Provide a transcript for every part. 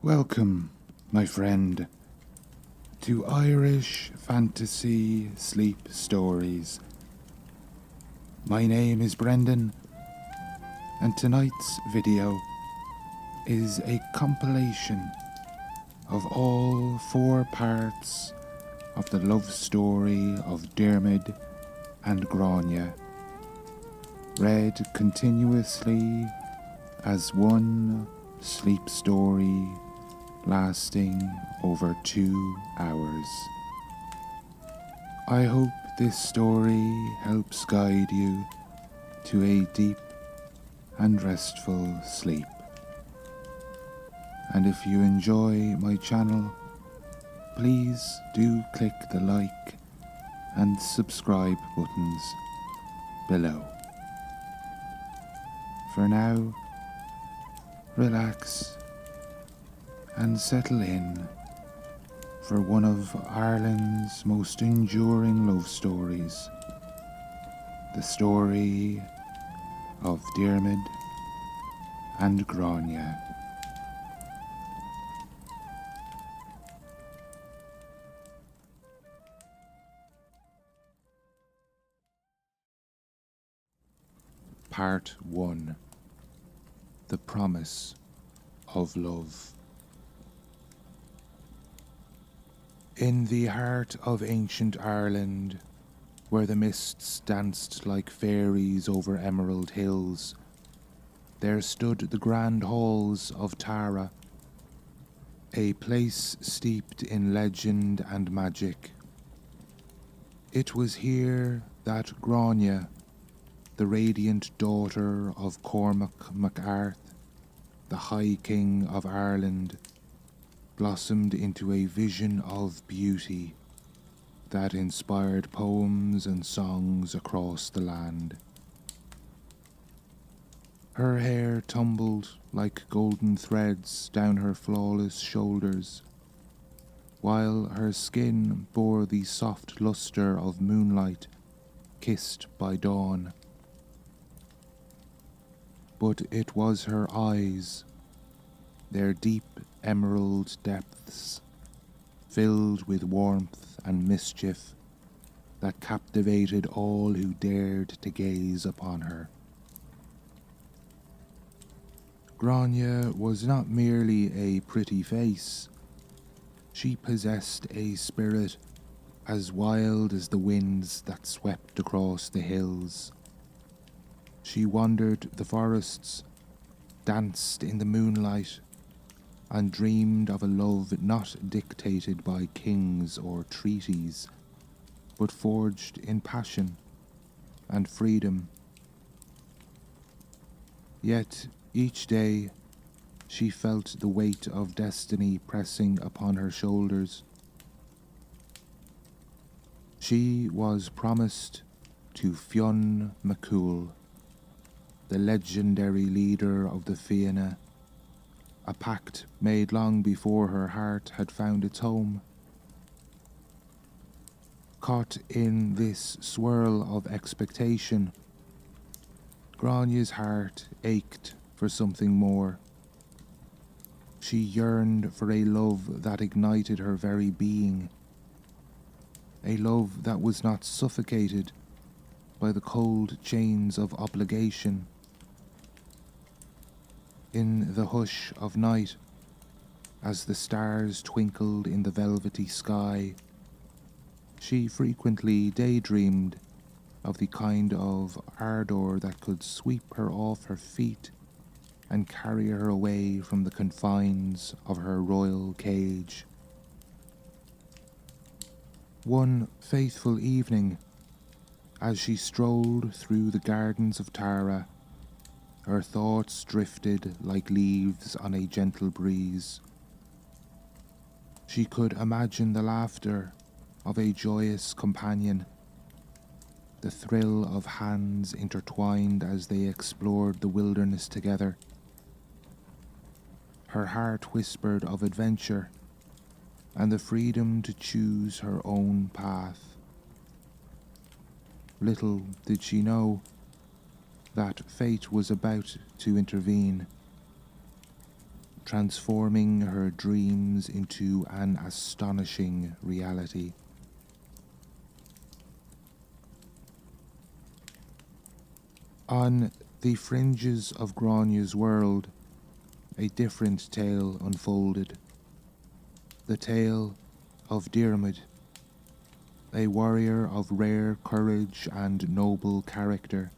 Welcome, my friend, to Irish Fantasy Sleep Stories. My name is Brendan, and tonight's video is a compilation of all 4 parts of the love story of Diarmuid and Gráinne, read continuously as one sleep story lasting over 2 hours. I hope this story helps guide you to a deep and restful sleep. And if you enjoy my channel, please do click the like and subscribe buttons below. For now, relax and settle in for one of Ireland's most enduring love stories, the story of Diarmuid and Gráinne. Part 1. The Promise of Love. In the heart of ancient Ireland, where the mists danced like fairies over emerald hills, there stood the grand halls of Tara, a place steeped in legend and magic. It was here that Gráinne, the radiant daughter of Cormac MacArth, the High King of Ireland, blossomed into a vision of beauty that inspired poems and songs across the land. Her hair tumbled like golden threads down her flawless shoulders, while her skin bore the soft luster of moonlight kissed by dawn. But it was her eyes, their deep emerald depths, filled with warmth and mischief, that captivated all who dared to gaze upon her. Gráinne was not merely a pretty face. She possessed a spirit as wild as the winds that swept across the hills. She wandered the forests, danced in the moonlight, and dreamed of a love not dictated by kings or treaties, but forged in passion and freedom. Yet each day she felt the weight of destiny pressing upon her shoulders. She was promised to Fionn MacCool, the legendary leader of the Fianna, a pact made long before her heart had found its home. Caught in this swirl of expectation, Gráinne's heart ached for something more. She yearned for a love that ignited her very being, a love that was not suffocated by the cold chains of obligation. In the hush of night, as the stars twinkled in the velvety sky, she frequently daydreamed of the kind of ardour that could sweep her off her feet and carry her away from the confines of her royal cage. One faithful evening, as she strolled through the gardens of Tara, her thoughts drifted like leaves on a gentle breeze. She could imagine the laughter of a joyous companion, the thrill of hands intertwined as they explored the wilderness together. Her heart whispered of adventure and the freedom to choose her own path. Little did she know that fate was about to intervene. transforming her dreams into an astonishing reality. On the fringes of Gráinne's world, a different tale unfolded. The tale of Diarmuid, a warrior of rare courage and noble character.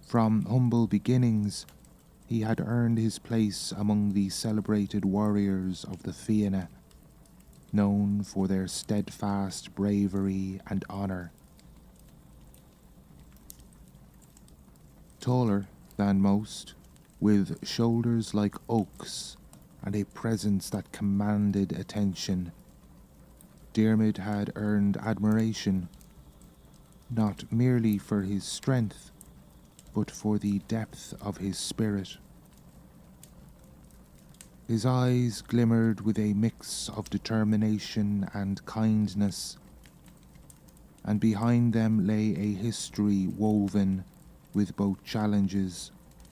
From humble beginnings, he had earned his place among the celebrated warriors of the Fianna, known for their steadfast bravery and honour. Taller than most, with shoulders like oaks and a presence that commanded attention, Diarmuid had earned admiration, not merely for his strength, but for the depth of his spirit. His eyes glimmered with a mix of determination and kindness, and behind them lay a history woven with both challenges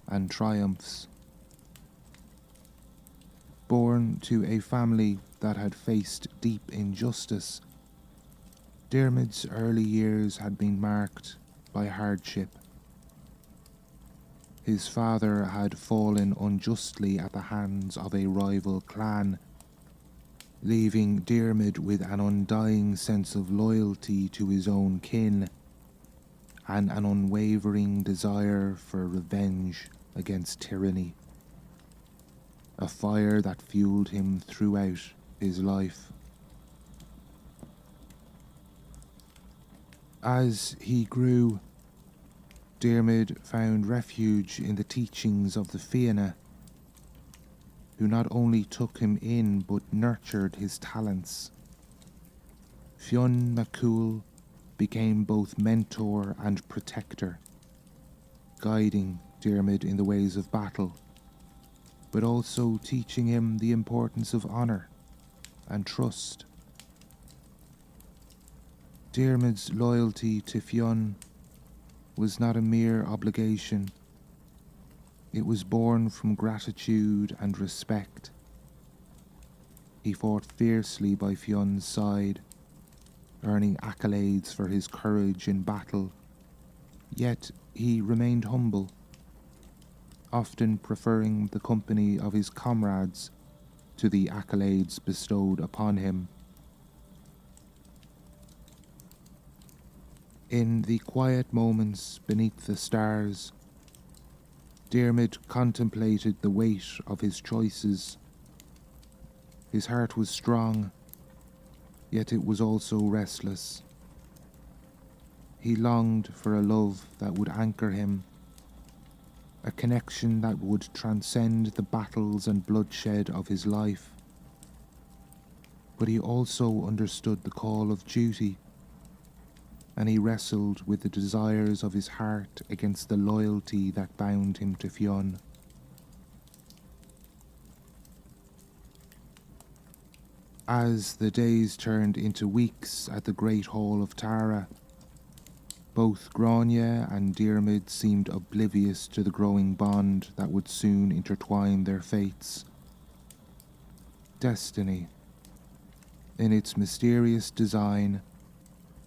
and triumphs. Born to a family that had faced deep injustice, Diarmuid's early years had been marked by hardship. His father had fallen unjustly at the hands of a rival clan, leaving Diarmuid with an undying sense of loyalty to his own kin and an unwavering desire for revenge against tyranny, a fire that fueled him throughout his life. As he grew, Diarmuid found refuge in the teachings of the Fianna, who not only took him in but nurtured his talents. Fionn became both mentor and protector, guiding Diarmuid in the ways of battle, but also teaching him the importance of honour and trust. Diarmuid's loyalty to Fionn was not a mere obligation. It was born from gratitude and respect. He fought fiercely by Fionn's side, earning accolades for his courage in battle, yet he remained humble, often preferring the company of his comrades to the accolades bestowed upon him. In the quiet moments beneath the stars, Diarmuid contemplated the weight of his choices. His heart was strong, yet it was also restless. He longed for a love that would anchor him, a connection that would transcend the battles and bloodshed of his life. But he also understood the call of duty, and he wrestled with the desires of his heart against the loyalty that bound him to Fionn. As the days turned into weeks at the Great Hall of Tara, both Gráinne and Diarmuid seemed oblivious to the growing bond that would soon intertwine their fates. Destiny, in its mysterious design,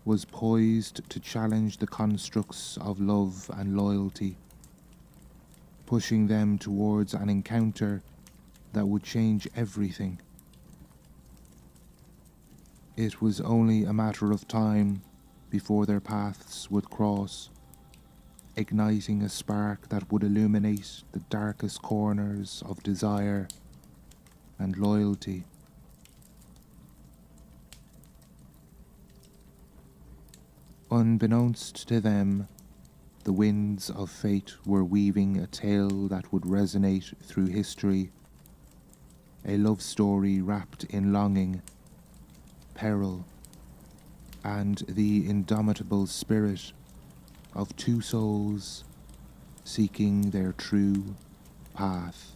was poised to challenge the constructs of love and loyalty, pushing them towards an encounter that would change everything. It was only a matter of time before their paths would cross, igniting a spark that would illuminate the darkest corners of desire and loyalty. Unbeknownst to them, the winds of fate were weaving a tale that would resonate through history, a love story wrapped in longing, peril, and the indomitable spirit of two souls seeking their true path.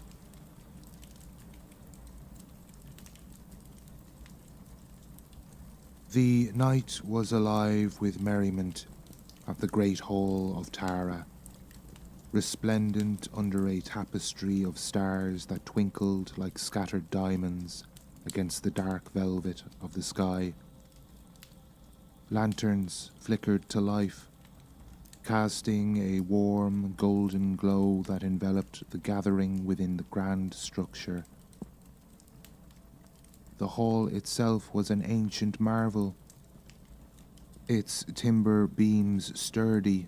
The night was alive with merriment at the Great Hall of Tara. resplendent under a tapestry of stars that twinkled like scattered diamonds against the dark velvet of the sky. Lanterns flickered to life, casting a warm golden glow that enveloped the gathering within the grand structure. The hall itself was an ancient marvel, its timber beams sturdy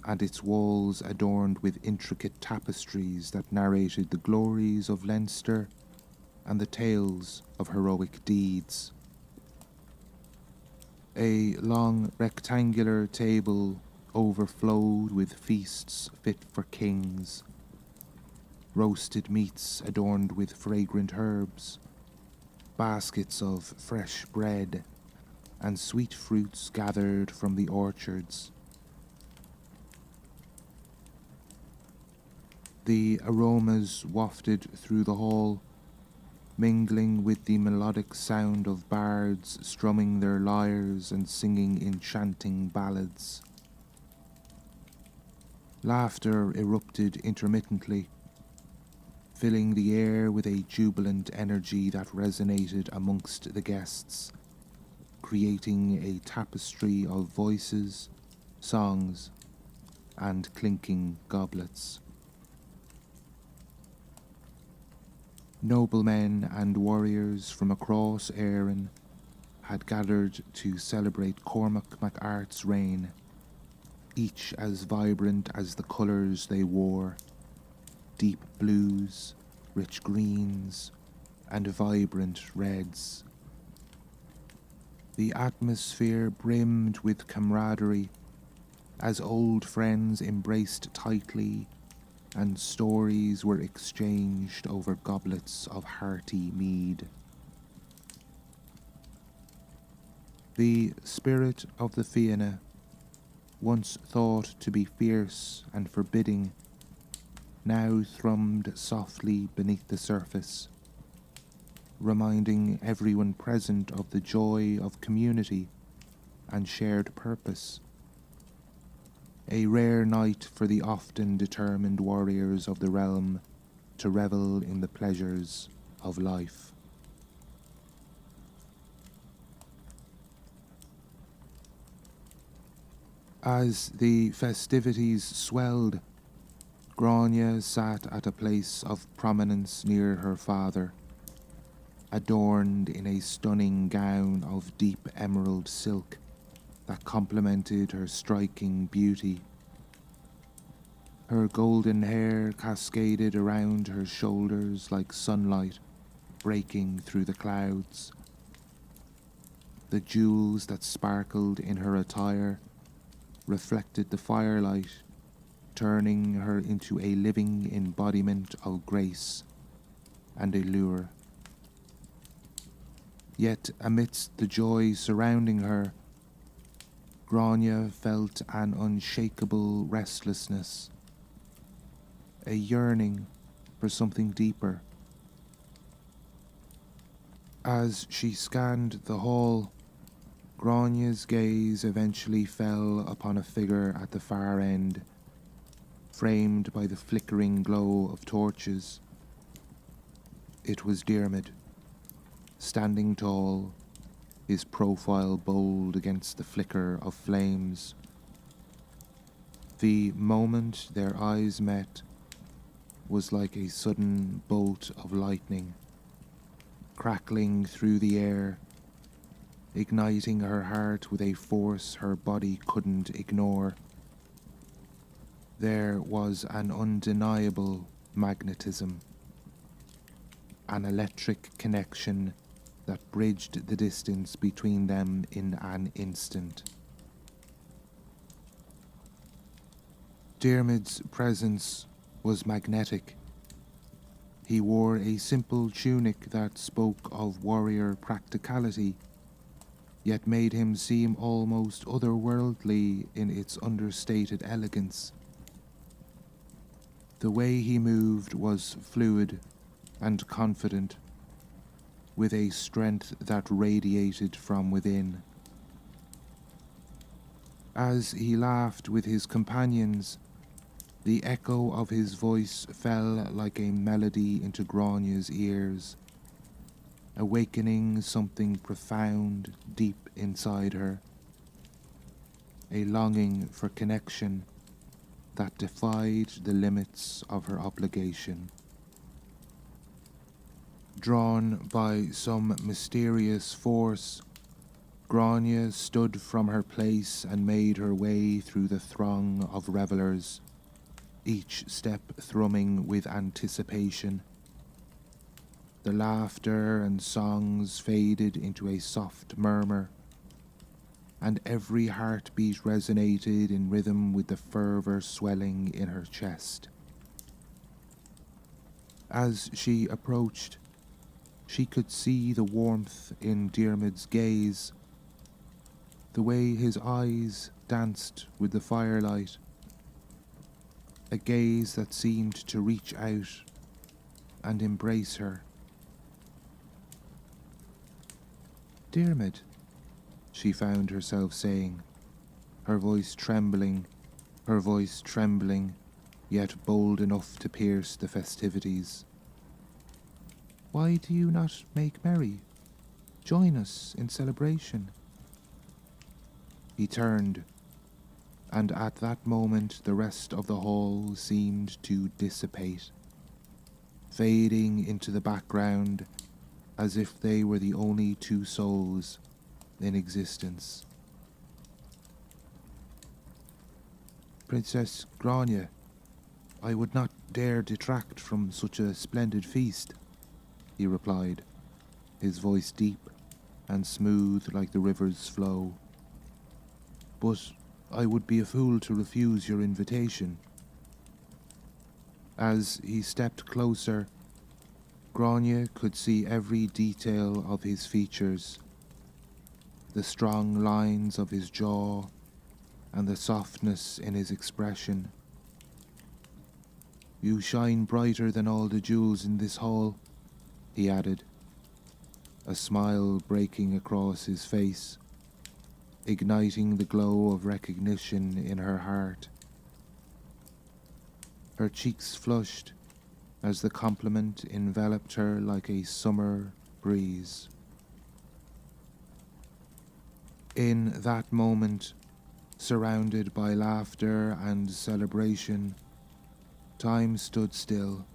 and its walls adorned with intricate tapestries that narrated the glories of Leinster and the tales of heroic deeds. A long rectangular table overflowed with feasts fit for kings, roasted meats adorned with fragrant herbs, baskets of fresh bread, and sweet fruits gathered from the orchards. The aromas wafted through the hall, mingling with the melodic sound of bards strumming their lyres and singing enchanting ballads. Laughter erupted intermittently, filling the air with a jubilant energy that resonated amongst the guests, creating a tapestry of voices, songs, and clinking goblets. Noblemen and warriors from across Éireann had gathered to celebrate Cormac MacArt's reign, each as vibrant as the colours they wore: deep blues, rich greens, and vibrant reds. The atmosphere brimmed with camaraderie as old friends embraced tightly and stories were exchanged over goblets of hearty mead. The spirit of the Fianna, once thought to be fierce and forbidding, now thrummed softly beneath the surface, reminding everyone present of the joy of community and shared purpose. A rare night for the often determined warriors of the realm to revel in the pleasures of life. As the festivities swelled, Gráinne sat at a place of prominence near her father, adorned in a stunning gown of deep emerald silk that complemented her striking beauty. Her golden hair cascaded around her shoulders like sunlight breaking through the clouds. The jewels that sparkled in her attire reflected the firelight, turning her into a living embodiment of grace and allure. Yet amidst the joy surrounding her, Gráinne felt an unshakable restlessness, a yearning for something deeper. As she scanned the hall, Gráinne's gaze eventually fell upon a figure at the far end, framed by the flickering glow of torches. It was Diarmuid, standing tall, his profile bold against the flicker of flames. The moment their eyes met was like a sudden bolt of lightning, crackling through the air, igniting her heart with a force her body couldn't ignore. There was an undeniable magnetism, an electric connection that bridged the distance between them in an instant. Diarmuid's presence was magnetic. He wore a simple tunic that spoke of warrior practicality, yet made him seem almost otherworldly in its understated elegance. The way he moved was fluid and confident, with a strength that radiated from within. As he laughed with his companions, The echo of his voice fell like a melody into Gráinne's ears, awakening something profound deep inside her, a longing for connection that defied the limits of her obligation. Drawn by some mysterious force, Gráinne stood from her place and made her way through the throng of revellers, each step thrumming with anticipation. The laughter and songs faded into a soft murmur, and every heartbeat resonated in rhythm with the fervour swelling in her chest. As she approached, she could see the warmth in Diarmuid's gaze, the way his eyes danced with the firelight, a gaze that seemed to reach out and embrace her. "Diarmuid," she found herself saying, her voice trembling, yet bold enough to pierce the festivities. "Why do you not make merry? Join us in celebration." He turned, and at that moment the rest of the hall seemed to dissipate, fading into the background as if they were the only two souls in existence. "Princess Gráinne, I would not dare detract from such a splendid feast," he replied, his voice deep and smooth like the river's flow. "But I would be a fool to refuse your invitation." As he stepped closer, Gráinne could see every detail of his features, the strong lines of his jaw and the softness in his expression. "You shine brighter than all the jewels in this hall," he added, a smile breaking across his face, igniting the glow of recognition in her heart. Her cheeks flushed as the compliment enveloped her like a summer breeze. In that moment, surrounded by laughter and celebration, time stood still.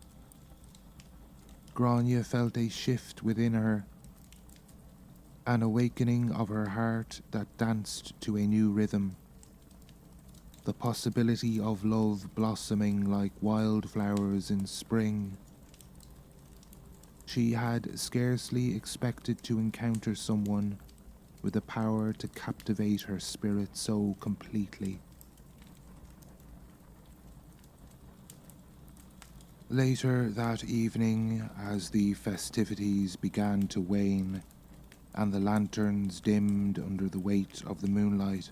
Gráinne felt a shift within her, an awakening of her heart that danced to a new rhythm, the possibility of love blossoming like wildflowers in spring. She had scarcely expected to encounter someone with the power to captivate her spirit so completely. Later that evening, as the festivities began to wane and the lanterns dimmed under the weight of the moonlight,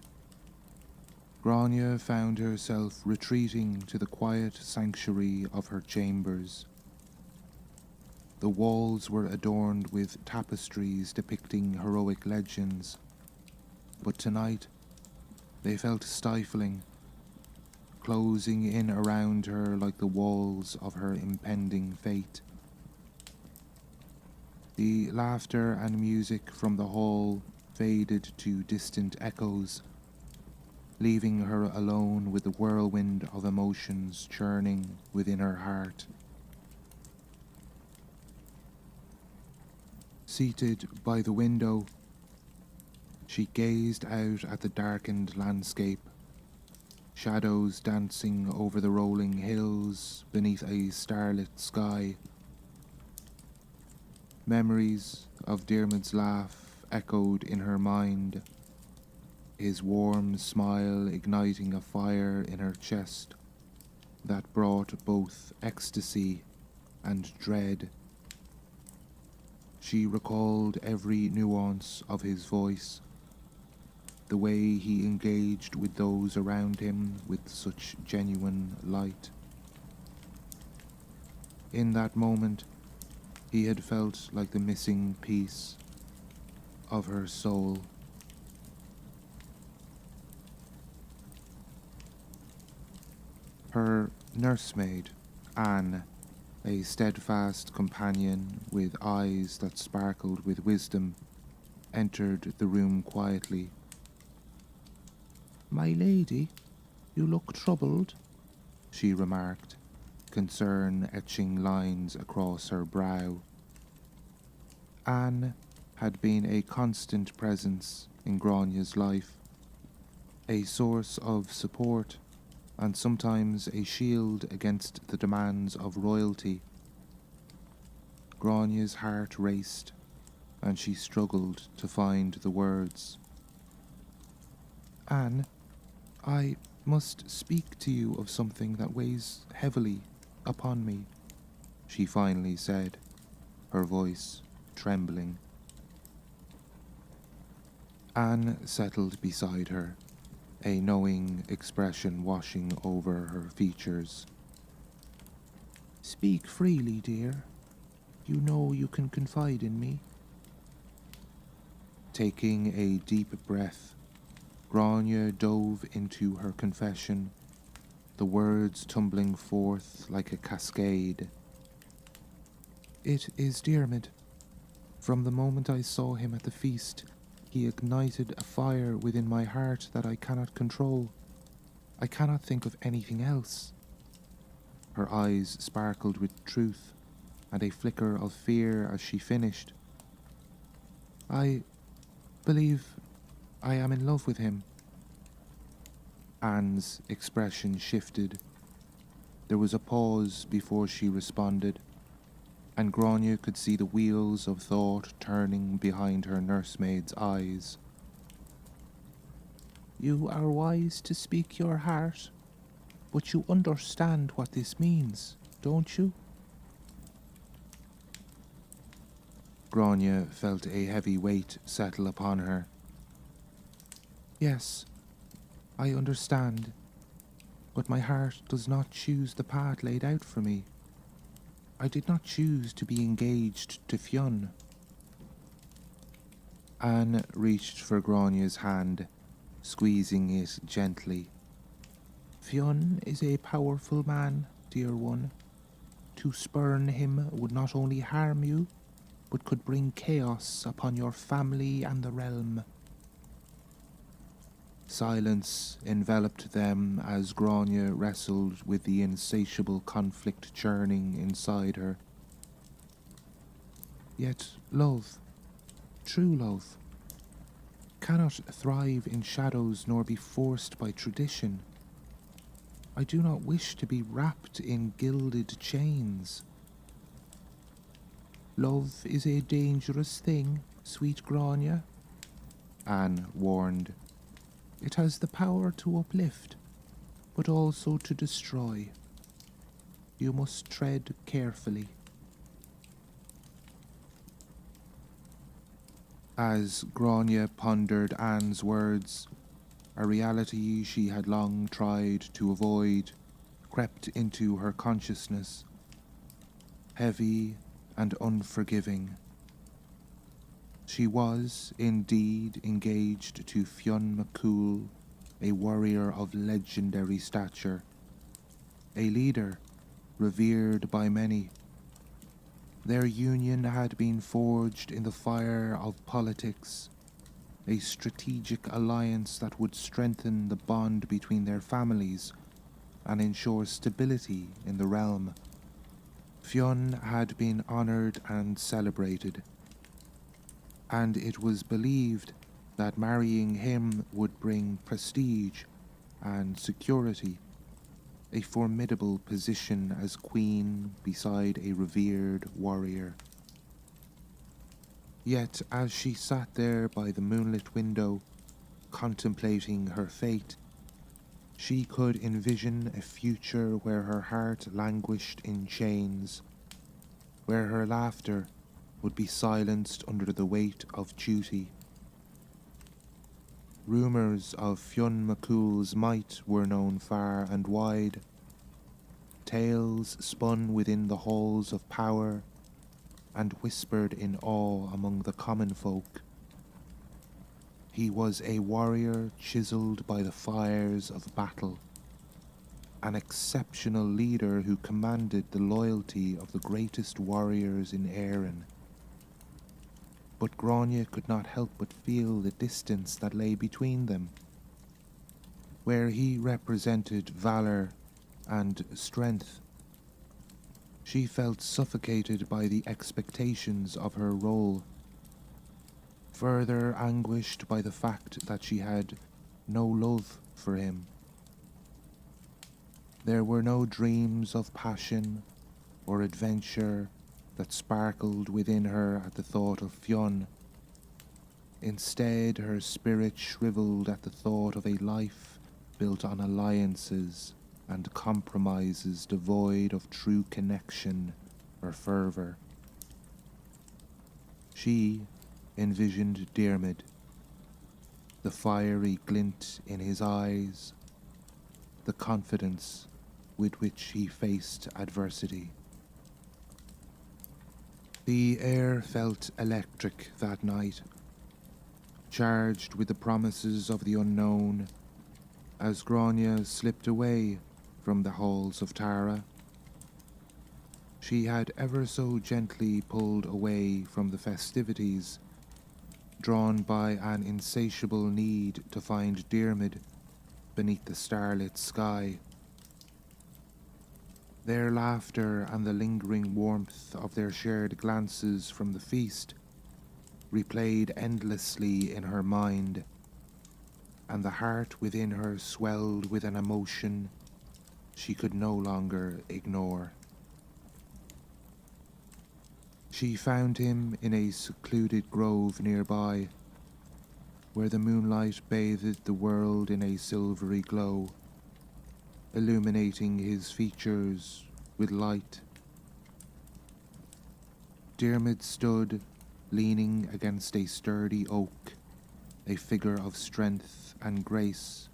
Gráinne found herself retreating to the quiet sanctuary of her chambers. The walls were adorned with tapestries depicting heroic legends, but tonight they felt stifling, closing in around her like the walls of her impending fate. The laughter and music from the hall faded to distant echoes, leaving her alone with the whirlwind of emotions churning within her heart. Seated by the window, she gazed out at the darkened landscape, shadows dancing over the rolling hills beneath a starlit sky. Memories of Diarmuid's laugh echoed in her mind, his warm smile igniting a fire in her chest that brought both ecstasy and dread. She recalled every nuance of his voice, the way he engaged with those around him with such genuine light. In that moment, he had felt like the missing piece of her soul. Her nursemaid, Anne, a steadfast companion with eyes that sparkled with wisdom, entered the room quietly. "My lady, you look troubled," she remarked, concern etching lines across her brow. Anne had been a constant presence in Gráinne's life, a source of support and sometimes a shield against the demands of royalty. Gráinne's heart raced, and she struggled to find the words. "Anne, I must speak to you of something that weighs heavily upon me," she finally said, her voice trembling. Anne settled beside her, a knowing expression washing over her features. "Speak freely, dear. You know you can confide in me." Taking a deep breath, Gráinne dove into her confession, the words tumbling forth like a cascade. "It is Diarmuid. From the moment I saw him at the feast, he ignited a fire within my heart that I cannot control. I cannot think of anything else." Her eyes sparkled with truth and a flicker of fear as she finished. "I believe I am in love with him." Anne's expression shifted. There was a pause before she responded, and Gráinne could see the wheels of thought turning behind her nursemaid's eyes. "You are wise to speak your heart, but you understand what this means, don't you?" Gráinne felt a heavy weight settle upon her. "Yes, I understand, but my heart does not choose the path laid out for me. I did not choose to be engaged to Fionn." Anne reached for Gráinne's hand, squeezing it gently. "Fionn is a powerful man, dear one. To spurn him would not only harm you, but could bring chaos upon your family and the realm." Silence enveloped them as Gráinne wrestled with the insatiable conflict churning inside her. Yet love, true love, cannot thrive in shadows nor be forced by tradition. I do not wish to be wrapped in gilded chains. "Love is a dangerous thing, sweet Gráinne," Anne warned. "It has the power to uplift, but also to destroy. You must tread carefully." As Gráinne pondered Anne's words, a reality she had long tried to avoid crept into her consciousness, heavy and unforgiving. She was indeed engaged to Fionn McCool, a warrior of legendary stature, a leader revered by many. Their union had been forged in the fire of politics, a strategic alliance that would strengthen the bond between their families and ensure stability in the realm. Fionn had been honoured and celebrated, and it was believed that marrying him would bring prestige and security, a formidable position as queen beside a revered warrior. Yet as she sat there by the moonlit window, contemplating her fate, she could envision a future where her heart languished in chains, where her laughter would be silenced under the weight of duty. Rumours of Fionn McCool's might were known far and wide, tales spun within the halls of power and whispered in awe among the common folk. He was a warrior chiselled by the fires of battle, an exceptional leader who commanded the loyalty of the greatest warriors in Éireann. But Gráinne could not help but feel the distance that lay between them. Where he represented valour and strength, she felt suffocated by the expectations of her role, further anguished by the fact that she had no love for him. There were no dreams of passion or adventure that sparkled within her at the thought of Fionn. Instead, her spirit shriveled at the thought of a life built on alliances and compromises devoid of true connection or fervour. She envisioned Diarmuid, the fiery glint in his eyes, the confidence with which he faced adversity. The air felt electric that night, charged with the promises of the unknown, as Gráinne slipped away from the halls of Tara. She had ever so gently pulled away from the festivities, drawn by an insatiable need to find Diarmuid beneath the starlit sky. Their laughter and the lingering warmth of their shared glances from the feast replayed endlessly in her mind, and the heart within her swelled with an emotion she could no longer ignore. She found him in a secluded grove nearby, where the moonlight bathed the world in a silvery glow, illuminating his features with light. Diarmuid stood, leaning against a sturdy oak, a figure of strength and grace,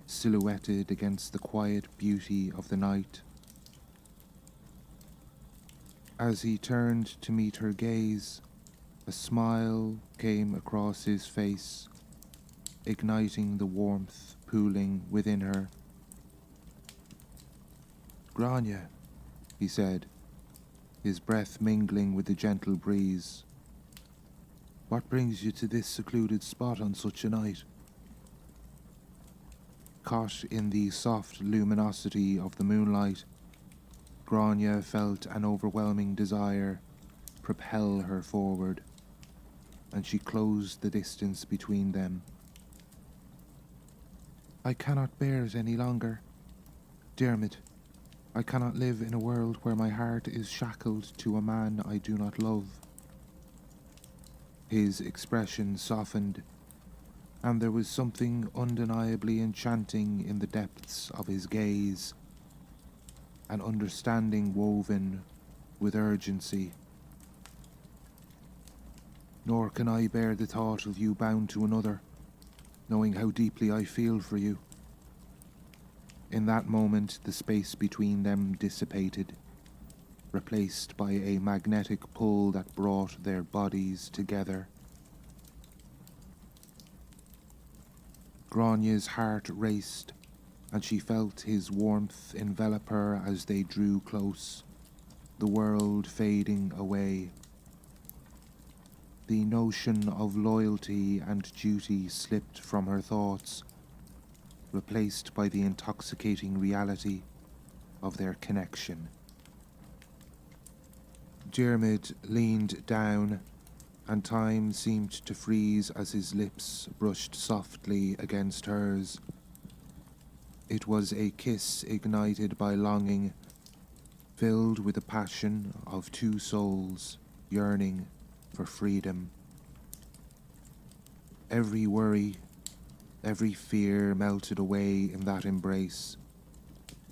silhouetted against the quiet beauty of the night. As he turned to meet her gaze, a smile came across his face, igniting the warmth pooling within her. "Gráinne," he said, his breath mingling with the gentle breeze. "What brings you to this secluded spot on such a night?" Caught in the soft luminosity of the moonlight, Gráinne felt an overwhelming desire propel her forward, and she closed the distance between them. "I cannot bear it any longer. Diarmuid, I cannot live in a world where my heart is shackled to a man I do not love." His expression softened, and there was something undeniably enchanting in the depths of his gaze, an understanding woven with urgency. "Nor can I bear the thought of you bound to another, knowing how deeply I feel for you." In that moment, the space between them dissipated, replaced by a magnetic pull that brought their bodies together. Gráinne's heart raced, and she felt his warmth envelop her as they drew close, the world fading away. The notion of loyalty and duty slipped from her thoughts, replaced by the intoxicating reality of their connection. Diarmuid leaned down, and time seemed to freeze as his lips brushed softly against hers. It was a kiss ignited by longing, filled with the passion of two souls yearning for freedom. Every worry, every fear melted away in that embrace,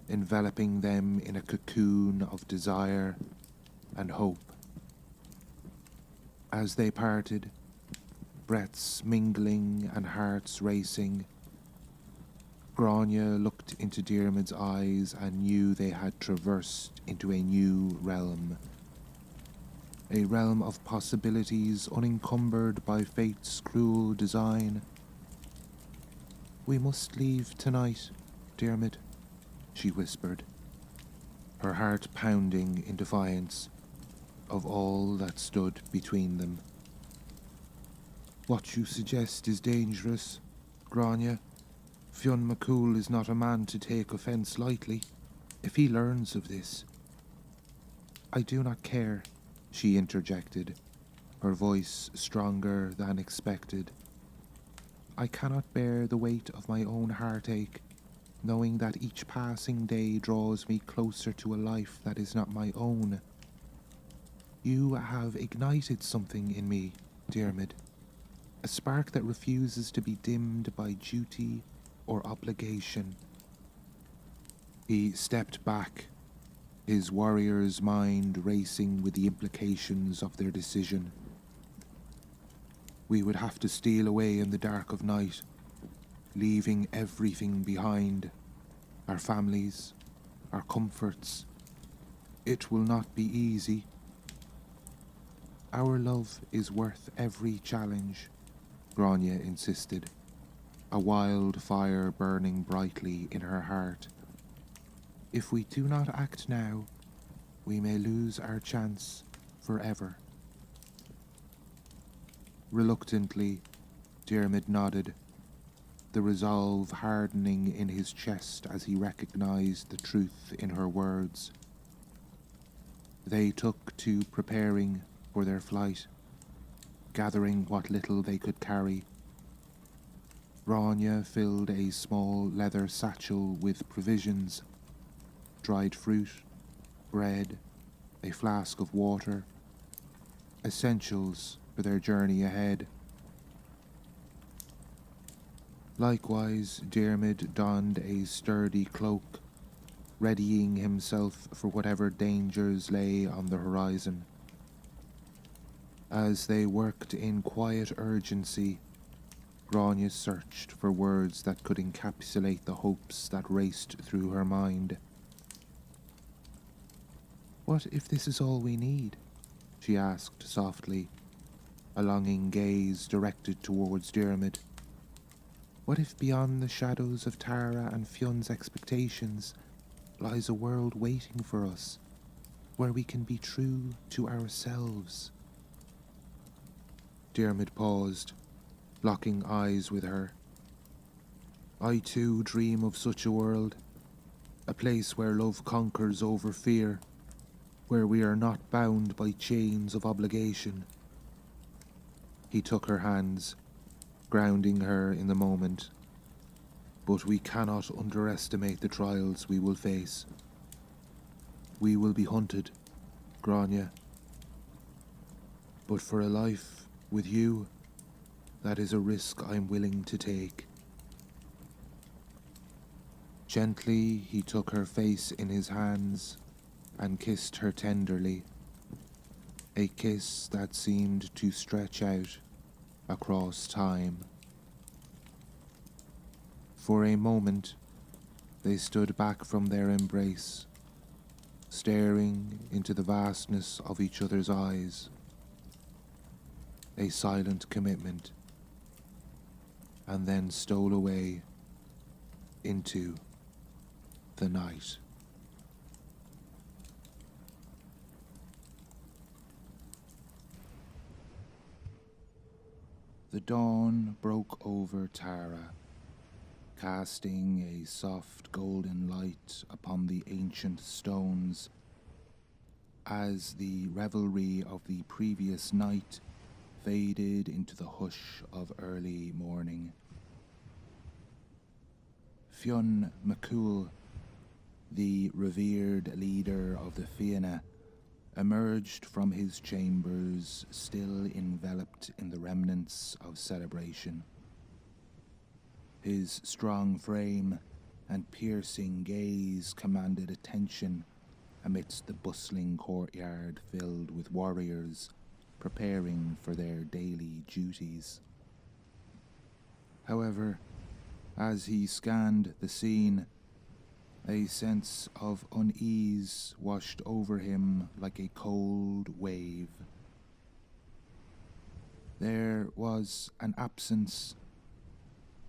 enveloping them in a cocoon of desire and hope. As they parted, breaths mingling and hearts racing, Gráinne looked into Diarmuid's eyes and knew they had traversed into a new realm. A realm of possibilities unencumbered by fate's cruel design. "We must leave tonight, Diarmuid," she whispered, her heart pounding in defiance of all that stood between them. What you suggest is dangerous, Gráinne. Fionn McCool is not a man to take offence lightly. If he learns of this... I do not care, she interjected, her voice stronger than expected. I cannot bear the weight of my own heartache, knowing that each passing day draws me closer to a life that is not my own. You have ignited something in me, Diarmuid, a spark that refuses to be dimmed by duty or obligation. He stepped back, his warrior's mind racing with the implications of their decision. We would have to steal away in the dark of night, leaving everything behind, our families, our comforts. It will not be easy. Our love is worth every challenge, Gráinne insisted, a wild fire burning brightly in her heart. If we do not act now, we may lose our chance forever. Reluctantly, Diarmuid nodded, the resolve hardening in his chest as he recognized the truth in her words. They took to preparing for their flight, gathering what little they could carry. Gráinne filled a small leather satchel with provisions, dried fruit, bread, a flask of water, essentials for their journey ahead. Likewise, Diarmuid donned a sturdy cloak, readying himself for whatever dangers lay on the horizon. As they worked in quiet urgency, Gráinne searched for words that could encapsulate the hopes that raced through her mind. What if this is all we need? She asked softly, a longing gaze directed towards Diarmuid. What if beyond the shadows of Tara and Fionn's expectations lies a world waiting for us, where we can be true to ourselves? Diarmuid paused, locking eyes with her. I too dream of such a world, a place where love conquers over fear, where we are not bound by chains of obligation. He took her hands, grounding her in the moment. But we cannot underestimate the trials we will face. We will be hunted, Gráinne. But for a life with you, that is a risk I'm willing to take. Gently, he took her face in his hands and kissed her tenderly, a kiss that seemed to stretch out across time. For a moment, they stood back from their embrace, staring into the vastness of each other's eyes. A silent commitment, and then stole away into the night. The dawn broke over Tara, casting a soft golden light upon the ancient stones as the revelry of the previous night faded into the hush of early morning. Fionn McCool, the revered leader of the Fianna, emerged from his chambers still enveloped in the remnants of celebration. His strong frame and piercing gaze commanded attention amidst the bustling courtyard filled with warriors preparing for their daily duties. However, as he scanned the scene, a sense of unease washed over him like a cold wave. There was an absence,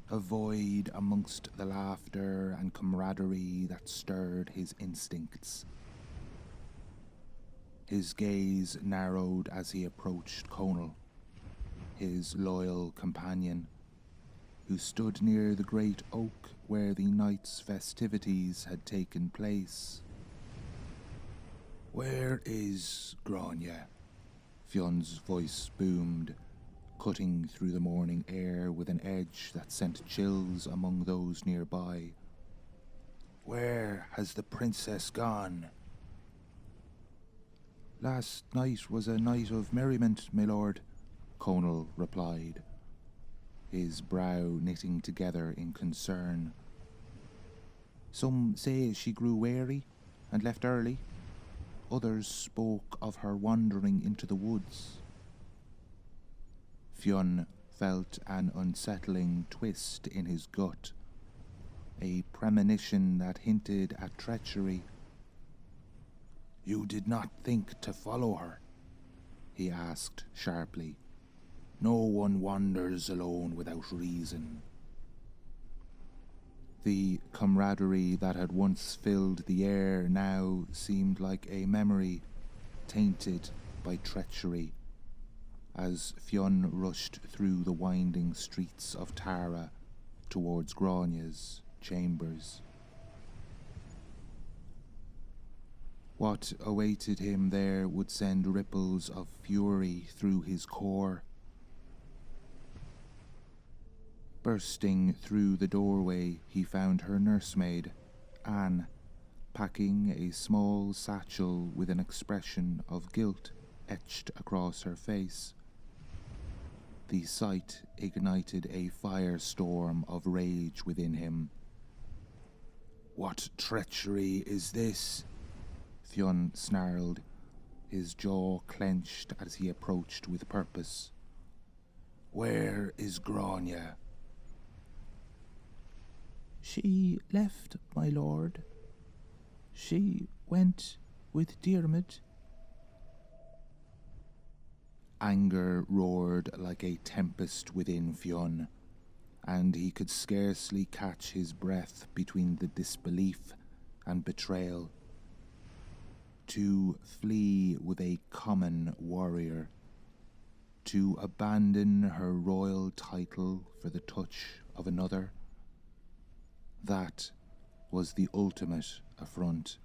a void amongst the laughter and camaraderie that stirred his instincts. His gaze narrowed as he approached Conal, his loyal companion, who stood near the great oak where the night's festivities had taken place. "Where is Gráinne?" Fionn's voice boomed, cutting through the morning air with an edge that sent chills among those nearby. "Where has the princess gone?" "Last night was a night of merriment, my lord," Conal replied, his brow knitting together in concern. "Some say she grew weary and left early. Others spoke of her wandering into the woods." Fionn felt an unsettling twist in his gut, a premonition that hinted at treachery. "You did not think to follow her?" he asked sharply. "No one wanders alone without reason." The camaraderie that had once filled the air now seemed like a memory tainted by treachery, as Fionn rushed through the winding streets of Tara towards Gráinne's chambers. What awaited him there would send ripples of fury through his core. Bursting through the doorway, he found her nursemaid, Anne, packing a small satchel with an expression of guilt etched across her face. The sight ignited a firestorm of rage within him. "What treachery is this?" Fionn snarled, his jaw clenched as he approached with purpose. "Where is Gráinne?" "She left, my lord. She went with Diarmuid." Anger roared like a tempest within Fionn, and he could scarcely catch his breath between the disbelief and betrayal. To flee with a common warrior, to abandon her royal title for the touch of another, that was the ultimate affront.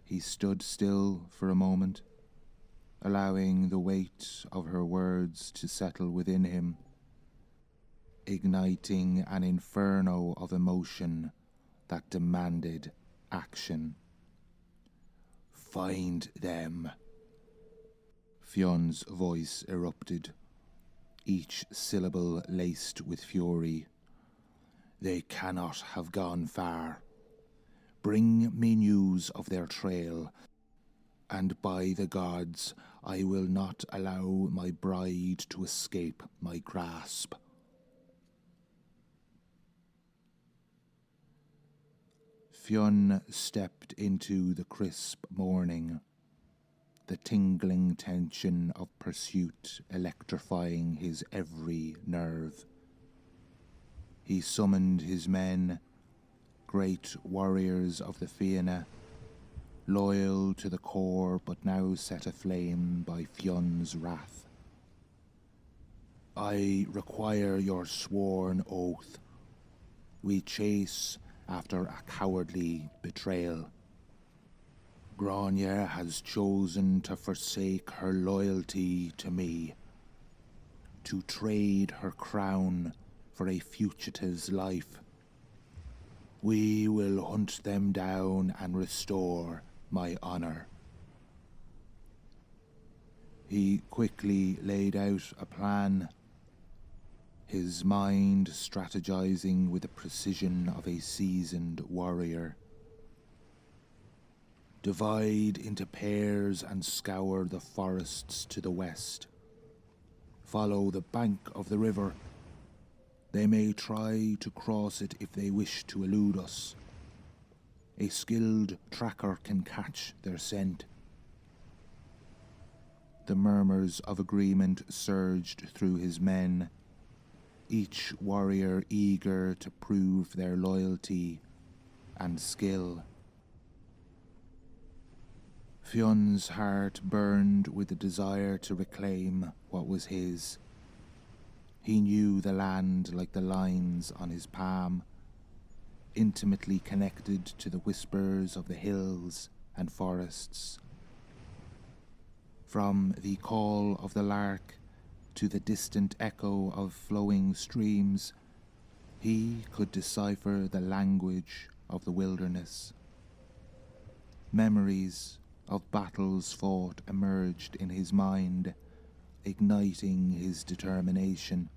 He stood still for a moment, allowing the weight of her words to settle within him, igniting an inferno of emotion that demanded action. "Find them!" Fionn's voice erupted, each syllable laced with fury. "They cannot have gone far. Bring me news of their trail, and by the gods, I will not allow my bride to escape my grasp." Fionn stepped into the crisp morning, the tingling tension of pursuit electrifying his every nerve. He summoned his men, great warriors of the Fianna, loyal to the core but now set aflame by Fionn's wrath. "I require your sworn oath. We chase after a cowardly betrayal. Gráinne has chosen to forsake her loyalty to me, to trade her crown for a fugitive's life. We will hunt them down and restore my honor." He quickly laid out a plan, his mind strategizing with the precision of a seasoned warrior. "Divide into pairs and scour the forests to the west. Follow the bank of the river. They may try to cross it if they wish to elude us. A skilled tracker can catch their scent." The murmurs of agreement surged through his men, each warrior eager to prove their loyalty and skill. Fionn's heart burned with the desire to reclaim what was his. He knew the land like the lines on his palm, intimately connected to the whispers of the hills and forests. From the call of the lark to the distant echo of flowing streams, he could decipher the language of the wilderness. Memories of battles fought emerged in his mind, igniting his determination.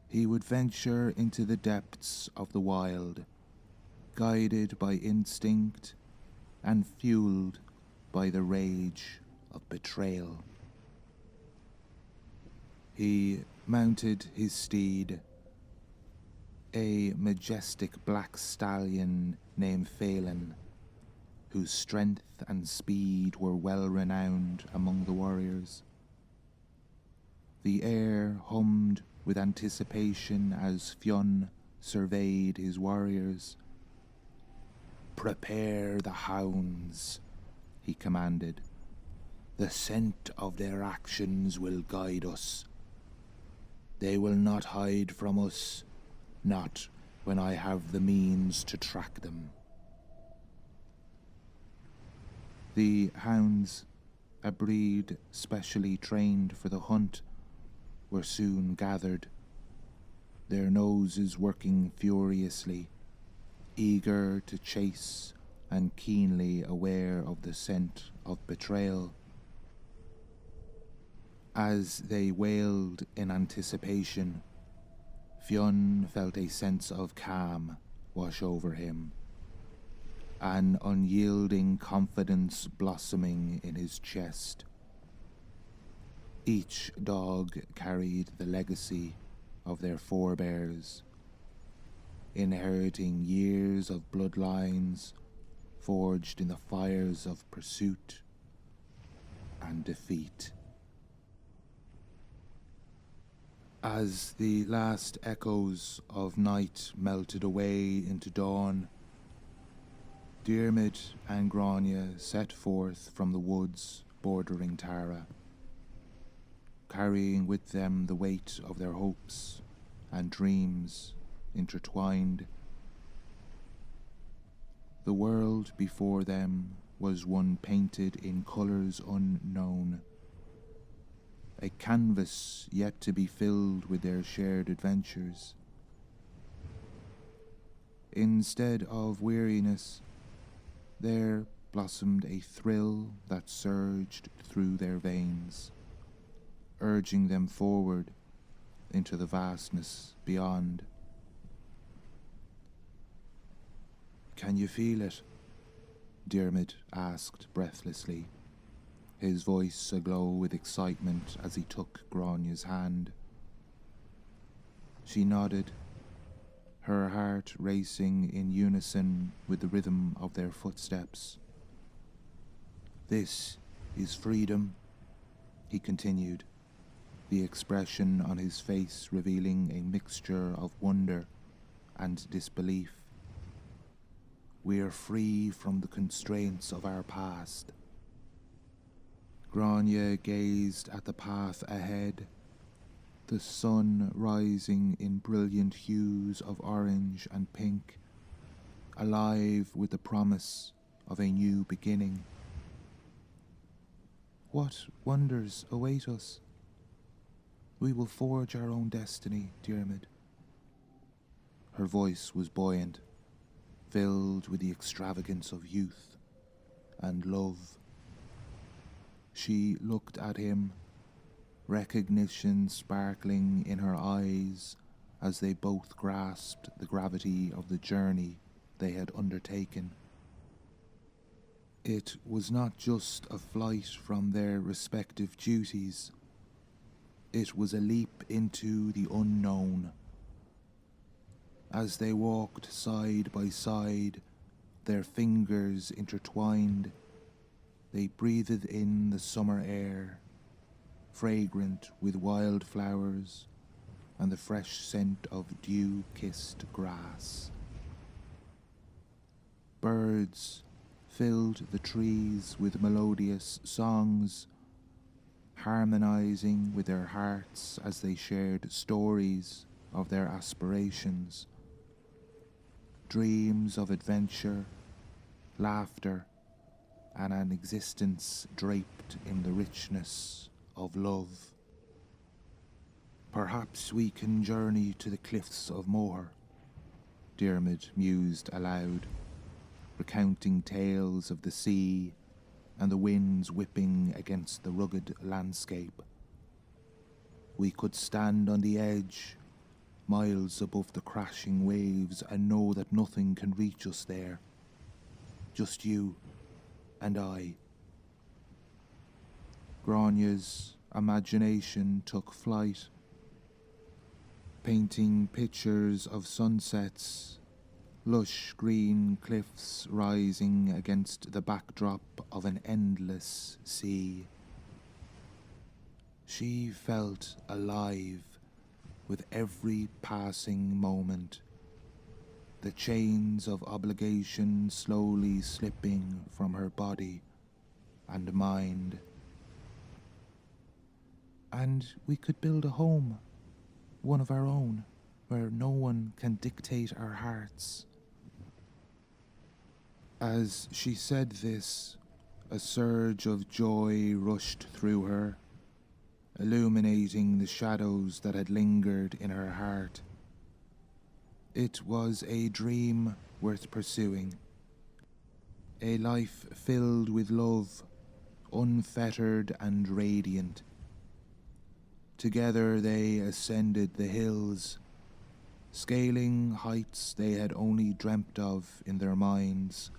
He would venture into the depths of the wild, guided by instinct and fueled by the rage of betrayal. He mounted his steed, a majestic black stallion named Fionn, whose strength and speed were well renowned among the warriors. The air hummed with anticipation as Fionn surveyed his warriors. "Prepare the hounds," he commanded. "The scent of their actions will guide us. They will not hide from us, not when I have the means to track them." The hounds, a breed specially trained for the hunt, were soon gathered, their noses working furiously, eager to chase and keenly aware of the scent of betrayal. As they wailed in anticipation, Fionn felt a sense of calm wash over him, an unyielding confidence blossoming in his chest. Each dog carried the legacy of their forebears, inheriting years of bloodlines forged in the fires of pursuit and defeat. As the last echoes of night melted away into dawn, Diarmuid and Gráinne set forth from the woods bordering Tara, carrying with them the weight of their hopes and dreams intertwined. The world before them was one painted in colours unknown, a canvas yet to be filled with their shared adventures. Instead of weariness, there blossomed a thrill that surged through their veins, urging them forward into the vastness beyond. "Can you feel it?" Diarmuid asked breathlessly, his voice aglow with excitement as he took Gráinne's hand. She nodded, her heart racing in unison with the rhythm of their footsteps. "This is freedom," he continued, the expression on his face revealing a mixture of wonder and disbelief. "We are free from the constraints of our past." Gráinne gazed at the path ahead, the sun rising in brilliant hues of orange and pink, alive with the promise of a new beginning. "What wonders await us? We will forge our own destiny, Diarmuid." Her voice was buoyant, filled with the extravagance of youth and love. She looked at him, recognition sparkling in her eyes as they both grasped the gravity of the journey they had undertaken. It was not just a flight from their respective duties. It was a leap into the unknown. As they walked side by side, their fingers intertwined, they breathed in the summer air, fragrant with wildflowers and the fresh scent of dew-kissed grass. Birds filled the trees with melodious songs, harmonizing with their hearts as they shared stories of their aspirations, dreams of adventure, laughter, and an existence draped in the richness of love. Perhaps we can journey to the cliffs of Moher, Diarmuid mused aloud, recounting tales of the sea and the winds whipping against the rugged landscape. We could stand on the edge, miles above the crashing waves, and know that nothing can reach us there. Just you and I. Gráinne's imagination took flight, painting pictures of sunsets, lush green cliffs rising against the backdrop of an endless sea. She felt alive with every passing moment, the chains of obligation slowly slipping from her body and mind. And we could build a home, one of our own, where no one can dictate our hearts. As she said this, a surge of joy rushed through her, illuminating the shadows that had lingered in her heart. It was a dream worth pursuing, a life filled with love, unfettered and radiant. Together they ascended the hills, scaling heights they had only dreamt of in their minds,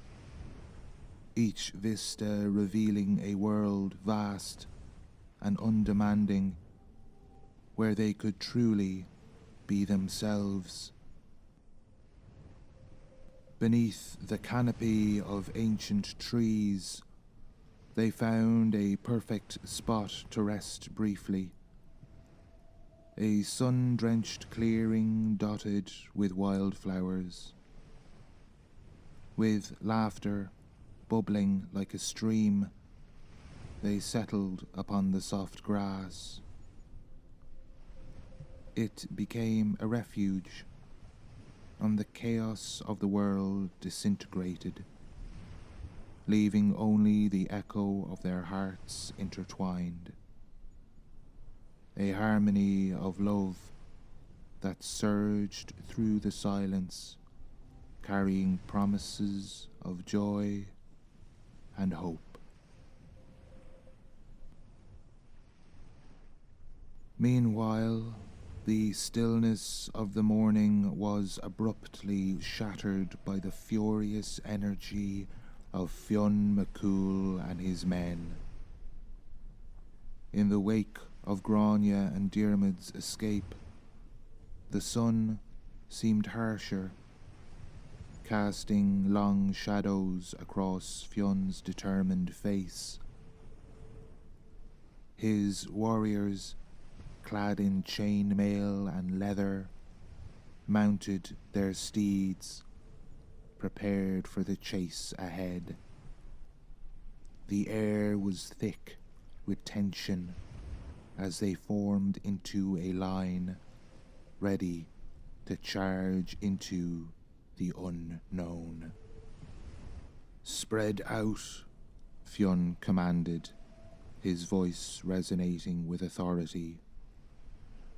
each vista revealing a world vast and undemanding, where they could truly be themselves. Beneath the canopy of ancient trees, they found a perfect spot to rest briefly. A sun-drenched clearing dotted with wildflowers. With laughter bubbling like a stream, they settled upon the soft grass. It became a refuge, and the chaos of the world disintegrated, leaving only the echo of their hearts intertwined. A harmony of love that surged through the silence, carrying promises of joy and hope. Meanwhile, the stillness of the morning was abruptly shattered by the furious energy of Fionn McCool and his men. In the wake of Gráinne and Diarmuid's escape, the sun seemed harsher, casting long shadows across Fionn's determined face. His warriors, clad in chainmail and leather, mounted their steeds, prepared for the chase ahead. The air was thick with tension as they formed into a line, ready to charge into the unknown. "Spread out," Fionn commanded, his voice resonating with authority.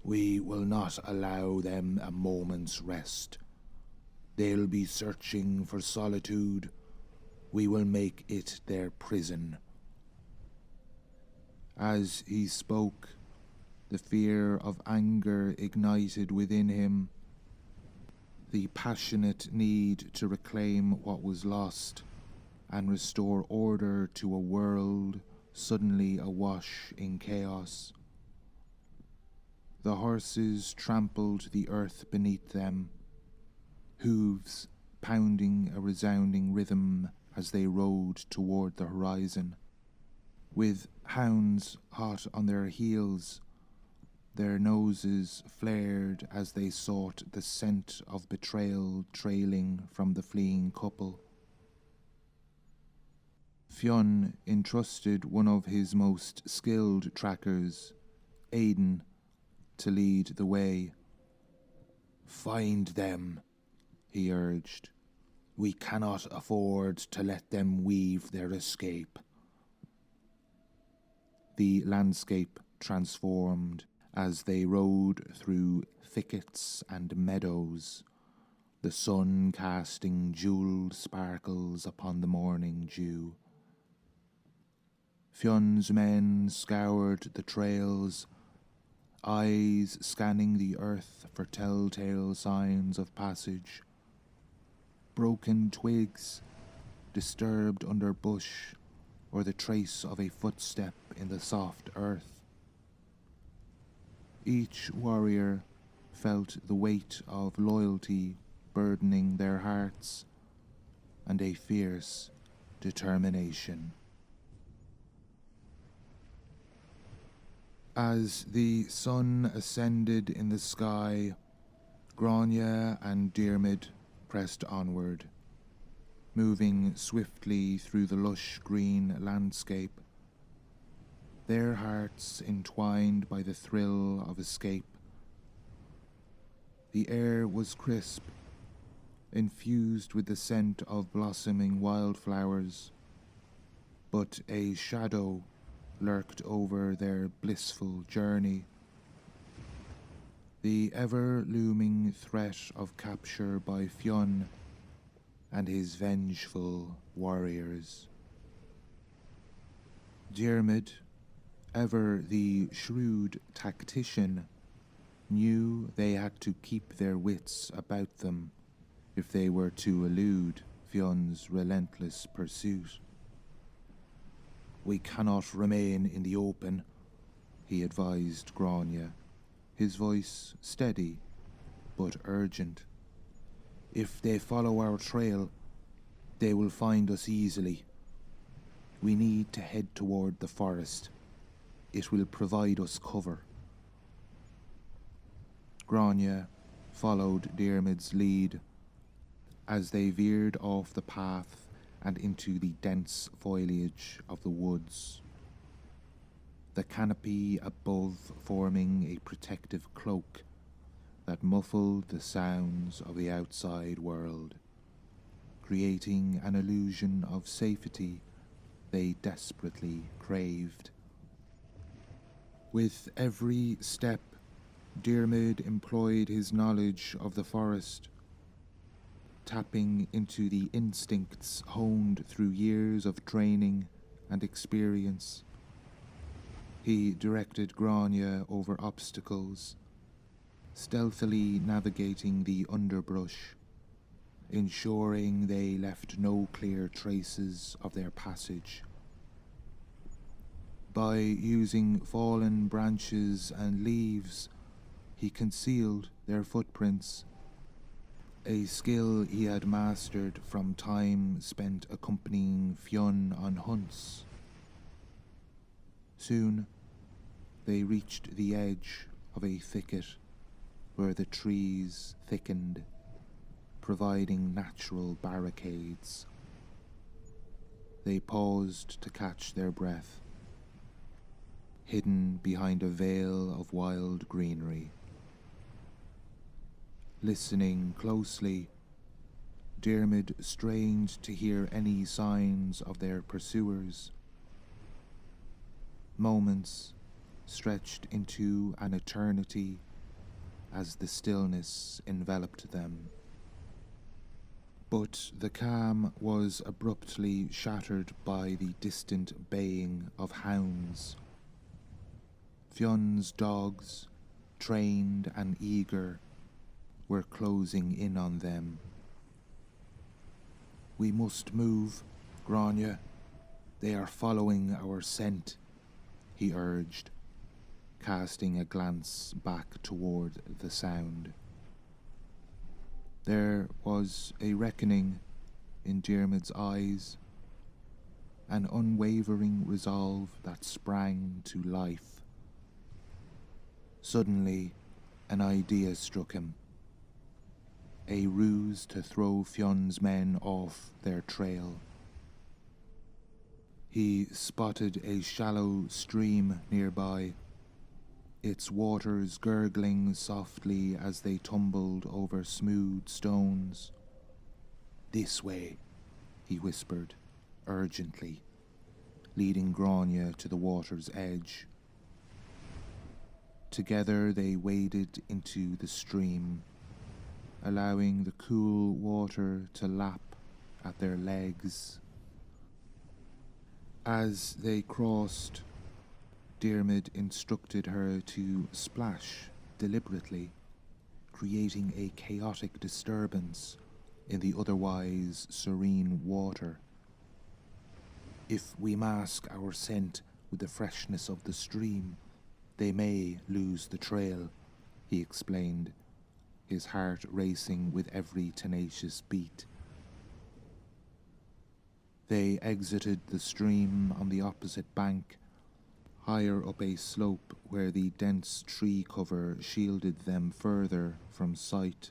"We will not allow them a moment's rest. They'll be searching for solitude. We will make it their prison." As he spoke, the fear of anger ignited within him, the passionate need to reclaim what was lost and restore order to a world suddenly awash in chaos. The horses trampled the earth beneath them, hooves pounding a resounding rhythm as they rode toward the horizon. With hounds hot on their heels, Their noses flared as they sought the scent of betrayal trailing from the fleeing couple. Fionn entrusted one of his most skilled trackers, Aidan, to lead the way. "Find them," he urged. "We cannot afford to let them weave their escape." The landscape transformed as they rode through thickets and meadows, the sun casting jewelled sparkles upon the morning dew. Fionn's men scoured the trails, eyes scanning the earth for telltale signs of passage. Broken twigs, disturbed underbush, or the trace of a footstep in the soft earth. Each warrior felt the weight of loyalty burdening their hearts, and a fierce determination. As the sun ascended in the sky, Gráinne and Diarmuid pressed onward, moving swiftly through the lush green landscape, their hearts entwined by the thrill of escape. The air was crisp, infused with the scent of blossoming wildflowers, but a shadow lurked over their blissful journey. The ever-looming threat of capture by Fionn and his vengeful warriors. Diarmuid, ever the shrewd tactician, knew they had to keep their wits about them if they were to elude Fionn's relentless pursuit. "We cannot remain in the open," he advised Gráinne, his voice steady but urgent. "If they follow our trail, they will find us easily. We need to head toward the forest. It will provide us cover." Gráinne followed Diarmuid's lead as they veered off the path and into the dense foliage of the woods, the canopy above forming a protective cloak that muffled the sounds of the outside world, creating an illusion of safety they desperately craved. With every step, Diarmuid employed his knowledge of the forest, tapping into the instincts honed through years of training and experience. He directed Gráinne over obstacles, stealthily navigating the underbrush, ensuring they left no clear traces of their passage. By using fallen branches and leaves, he concealed their footprints, a skill he had mastered from time spent accompanying Fionn on hunts. Soon, they reached the edge of a thicket where the trees thickened, providing natural barricades. They paused to catch their breath, hidden behind a veil of wild greenery. Listening closely, Diarmuid strained to hear any signs of their pursuers. Moments stretched into an eternity as the stillness enveloped them. But the calm was abruptly shattered by the distant baying of hounds. Fionn's dogs, trained and eager, were closing in on them. "We must move, Gráinne. They are following our scent," he urged, casting a glance back toward the sound. There was a reckoning in Diarmuid's eyes, an unwavering resolve that sprang to life. Suddenly, an idea struck him. A ruse to throw Fionn's men off their trail. He spotted a shallow stream nearby, its waters gurgling softly as they tumbled over smooth stones. "This way," he whispered, urgently, leading Gráinne to the water's edge. Together they waded into the stream, allowing the cool water to lap at their legs. As they crossed, Diarmuid instructed her to splash deliberately, creating a chaotic disturbance in the otherwise serene water. "If we mask our scent with the freshness of the stream, they may lose the trail," he explained, his heart racing with every tenacious beat. They exited the stream on the opposite bank, higher up a slope where the dense tree cover shielded them further from sight.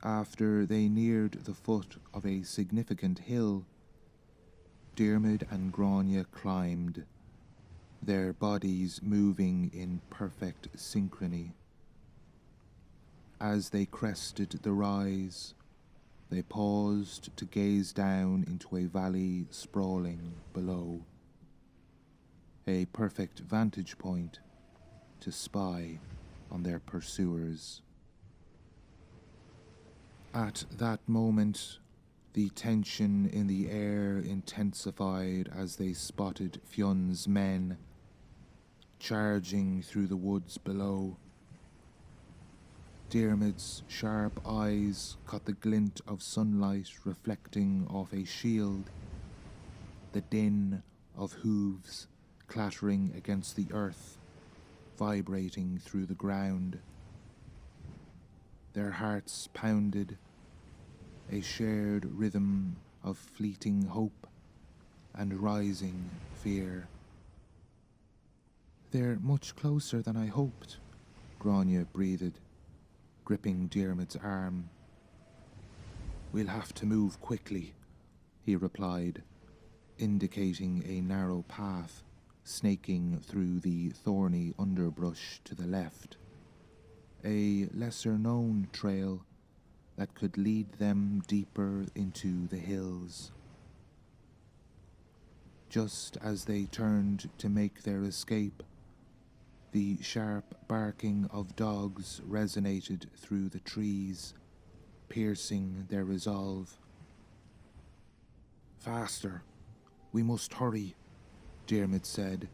After they neared the foot of a significant hill, Diarmuid and Gráinne climbed, their bodies moving in perfect synchrony. As they crested the rise, they paused to gaze down into a valley sprawling below. A perfect vantage point to spy on their pursuers. At that moment, the tension in the air intensified as they spotted Fionn's men charging through the woods below. Diarmuid's sharp eyes caught the glint of sunlight reflecting off a shield, the din of hooves clattering against the earth, vibrating through the ground. Their hearts pounded, a shared rhythm of fleeting hope and rising fear. "They're much closer than I hoped," Gráinne breathed, gripping Diarmuid's arm. "We'll have to move quickly," he replied, indicating a narrow path snaking through the thorny underbrush to the left. A lesser-known trail that could lead them deeper into the hills. Just as they turned to make their escape, the sharp barking of dogs resonated through the trees, piercing their resolve. "Faster! We must hurry," Diarmuid said,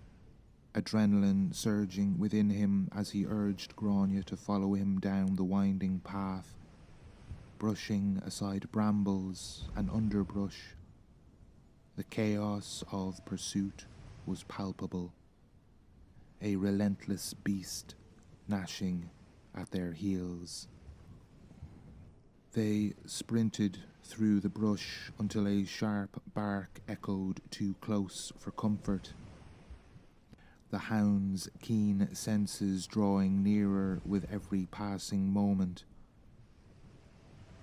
adrenaline surging within him as he urged Gráinne to follow him down the winding path, brushing aside brambles and underbrush. The chaos of pursuit was palpable, a relentless beast gnashing at their heels. They sprinted through the brush until a sharp bark echoed too close for comfort, the hound's keen senses drawing nearer with every passing moment.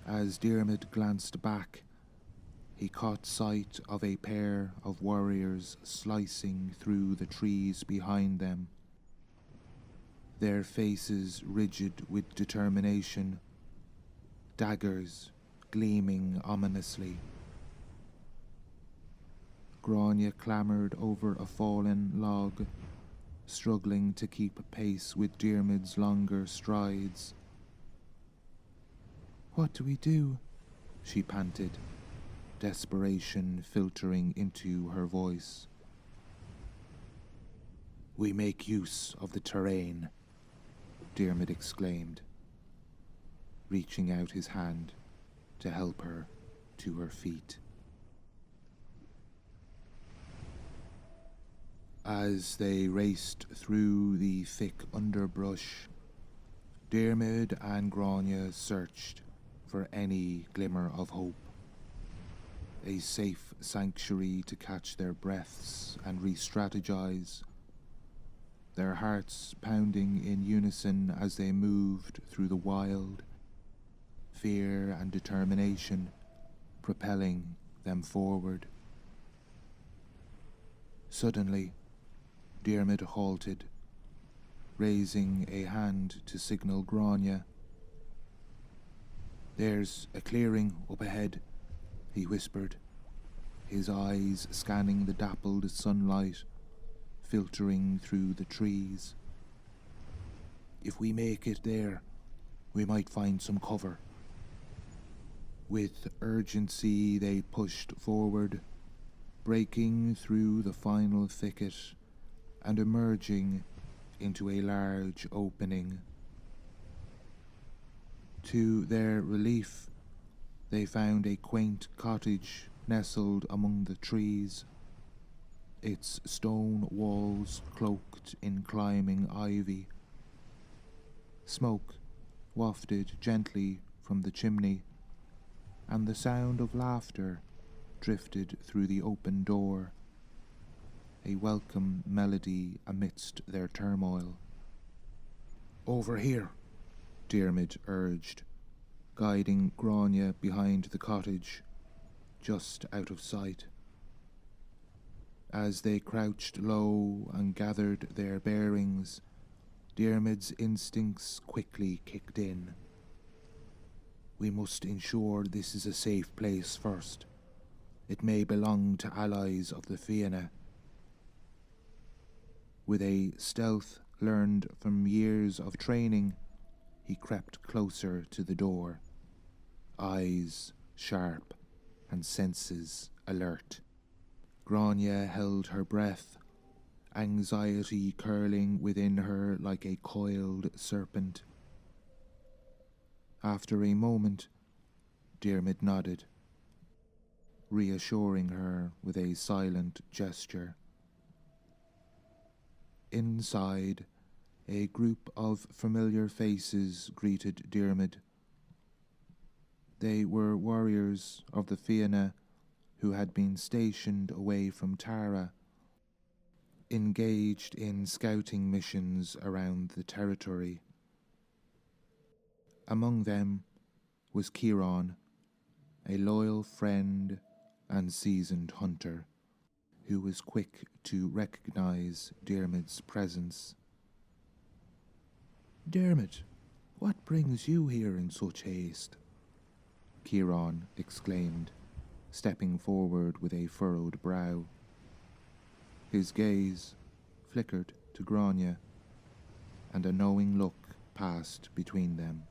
As Diarmuid glanced back, he caught sight of a pair of warriors slicing through the trees behind them, their faces rigid with determination, daggers gleaming ominously. Gráinne clambered over a fallen log, struggling to keep pace with Diarmuid's longer strides. "What do we do?" she panted, desperation filtering into her voice. "We make use of the terrain," Diarmuid exclaimed, reaching out his hand to help her to her feet. As they raced through the thick underbrush, Diarmuid and Gráinne searched for any glimmer of hope, a safe sanctuary to catch their breaths and re-strategize. their hearts pounding in unison as they moved through the wild, fear and determination propelling them forward. Suddenly, Diarmuid halted, raising a hand to signal Gráinne. "There's a clearing up ahead," he whispered, his eyes scanning the dappled sunlight filtering through the trees. "If we make it there, we might find some cover." With urgency they pushed forward, breaking through the final thicket and emerging into a large opening. To their relief, they found a quaint cottage nestled among the trees, its stone walls cloaked in climbing ivy. Smoke wafted gently from the chimney, and the sound of laughter drifted through the open door, a welcome melody amidst their turmoil. "Over here," Diarmuid urged, guiding Gráinne behind the cottage, just out of sight. As they crouched low and gathered their bearings, Diarmuid's instincts quickly kicked in. "We must ensure this is a safe place first. It may belong to allies of the Fianna." With a stealth learned from years of training, he crept closer to the door, eyes sharp and senses alert. Gráinne held her breath, anxiety curling within her like a coiled serpent. After a moment, Diarmuid nodded, reassuring her with a silent gesture. Inside, a group of familiar faces greeted Diarmuid. They were warriors of the Fianna who had been stationed away from Tara, engaged in scouting missions around the territory. Among them was Fionn, a loyal friend and seasoned hunter, who was quick to recognize Diarmuid's presence. "Diarmuid, what brings you here in such haste?" Fionn exclaimed, stepping forward with a furrowed brow. His gaze flickered to Gráinne, and a knowing look passed between them.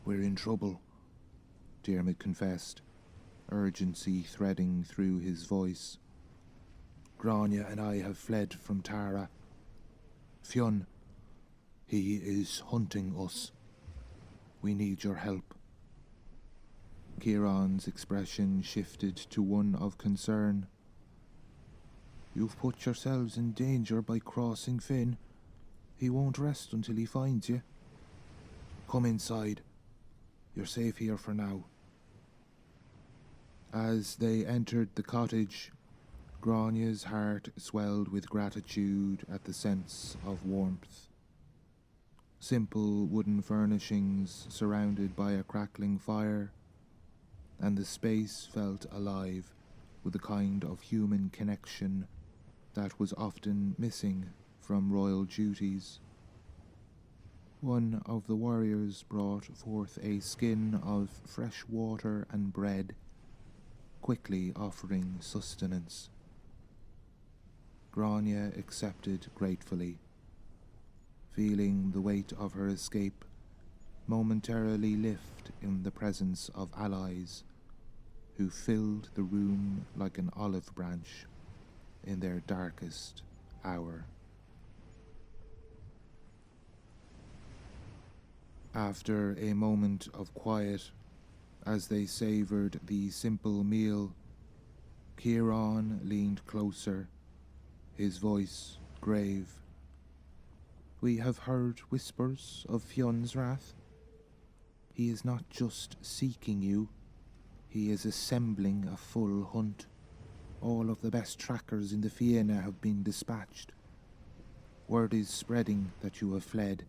"We're in trouble," Diarmuid confessed, urgency threading through his voice. "Gráinne and I have fled from Tara. Fionn, he is hunting us. We need your help." Fionn's expression shifted to one of concern. "You've put yourselves in danger by crossing Fionn. He won't rest until he finds you. Come inside. You're safe here for now." As they entered the cottage, Gráinne's heart swelled with gratitude at the sense of warmth. Simple wooden furnishings surrounded by a crackling fire, and the space felt alive with a kind of human connection that was often missing from royal duties. One of the warriors brought forth a skin of fresh water and bread, quickly offering sustenance. Gráinne accepted gratefully, feeling the weight of her escape momentarily lift in the presence of allies who filled the room like an olive branch in their darkest hour. After a moment of quiet, as they savoured the simple meal, Fionn leaned closer, his voice grave. "We have heard whispers of Fionn's wrath. He is not just seeking you, he is assembling a full hunt. All of the best trackers in the Fianna have been dispatched. Word is spreading that you have fled,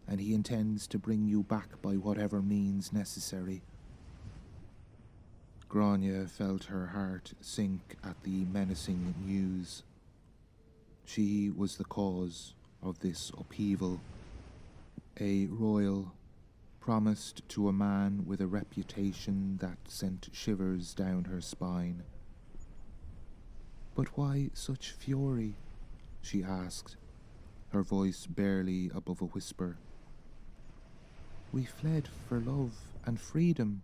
and he intends to bring you back by whatever means necessary. Gráinne felt her heart sink at the menacing news. She was the cause of this upheaval, a royal promised to a man with a reputation that sent shivers down her spine. "But why such fury?" she asked, her voice barely above a whisper. "We fled for love and freedom,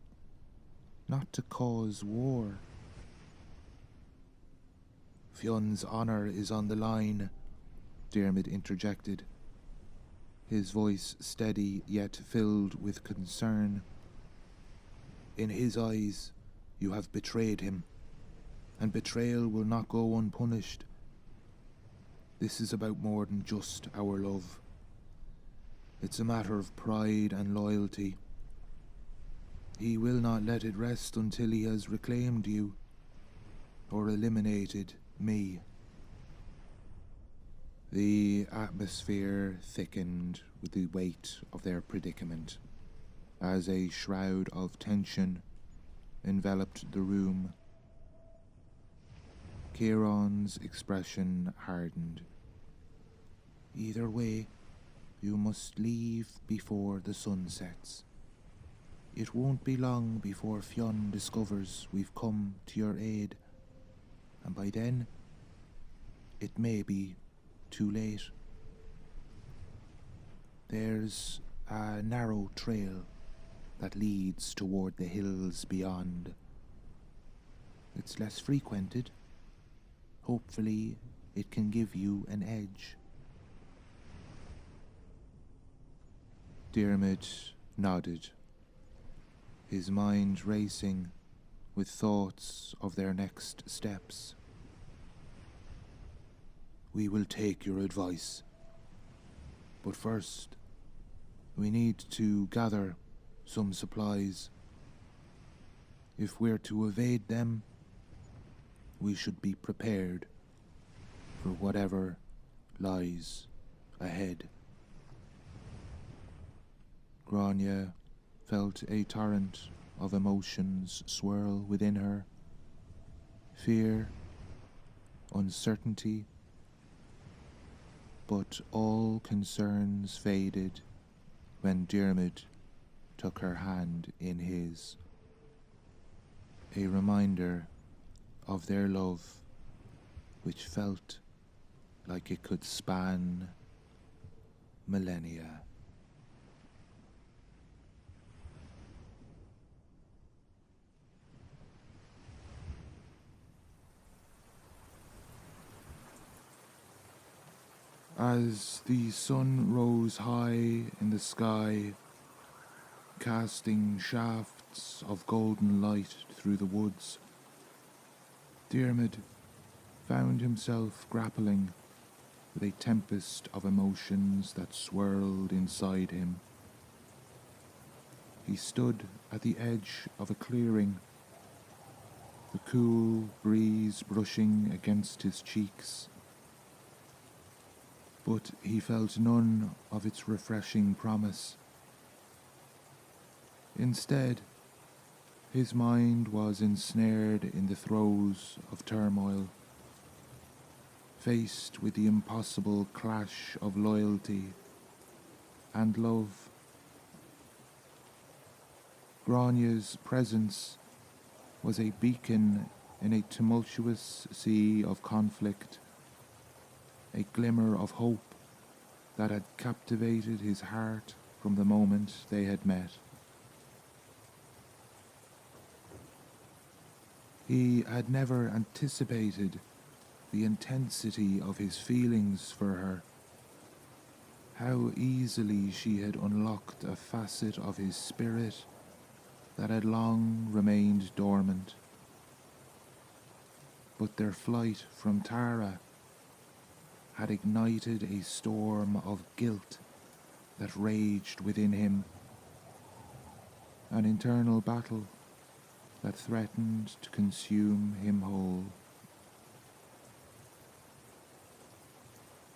not to cause war." "Fionn's honour is on the line," Diarmuid interjected, his voice steady yet filled with concern. "In his eyes, you have betrayed him, and betrayal will not go unpunished. This is about more than just our love. It's a matter of pride and loyalty. He will not let it rest until he has reclaimed you, or eliminated me." The atmosphere thickened with the weight of their predicament, as a shroud of tension enveloped the room. Kieran's expression hardened. "Either way, you must leave before the sun sets. It won't be long before Fionn discovers we've come to your aid, and by then, it may be too late. There's a narrow trail that leads toward the hills beyond. It's less frequented. Hopefully, it can give you an edge." Diarmuid nodded, his mind racing with thoughts of their next steps. "We will take your advice. But first, we need to gather some supplies. If we're to evade them, we should be prepared for whatever lies ahead." Gráinne felt a torrent of emotions swirl within her. Fear, uncertainty, but all concerns faded when Diarmuid took her hand in his, a reminder of their love, which felt like it could span millennia. As the sun rose high in the sky, casting shafts of golden light through the woods, Diarmuid found himself grappling with a tempest of emotions that swirled inside him. He stood at the edge of a clearing, the cool breeze brushing against his cheeks, but he felt none of its refreshing promise. Instead, his mind was ensnared in the throes of turmoil, faced with the impossible clash of loyalty and love. Gráinne's presence was a beacon in a tumultuous sea of conflict, a glimmer of hope that had captivated his heart from the moment they had met. He had never anticipated the intensity of his feelings for her, how easily she had unlocked a facet of his spirit that had long remained dormant. But their flight from Tara had ignited a storm of guilt that raged within him, an internal battle that threatened to consume him whole.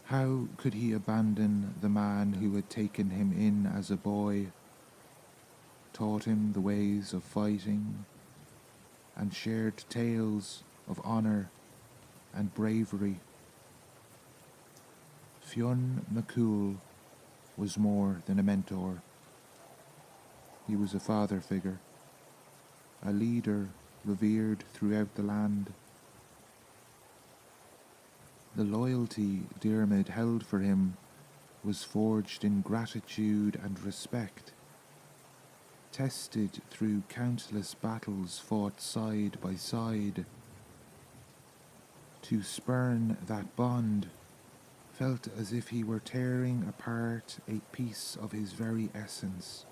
How could he abandon the man who had taken him in as a boy, taught him the ways of fighting, and shared tales of honour and bravery? Fionn McCool was more than a mentor. He was a father figure, a leader revered throughout the land. The loyalty Diarmuid held for him was forged in gratitude and respect, tested through countless battles fought side by side. To spurn that bond felt as if he were tearing apart a piece of his very essence.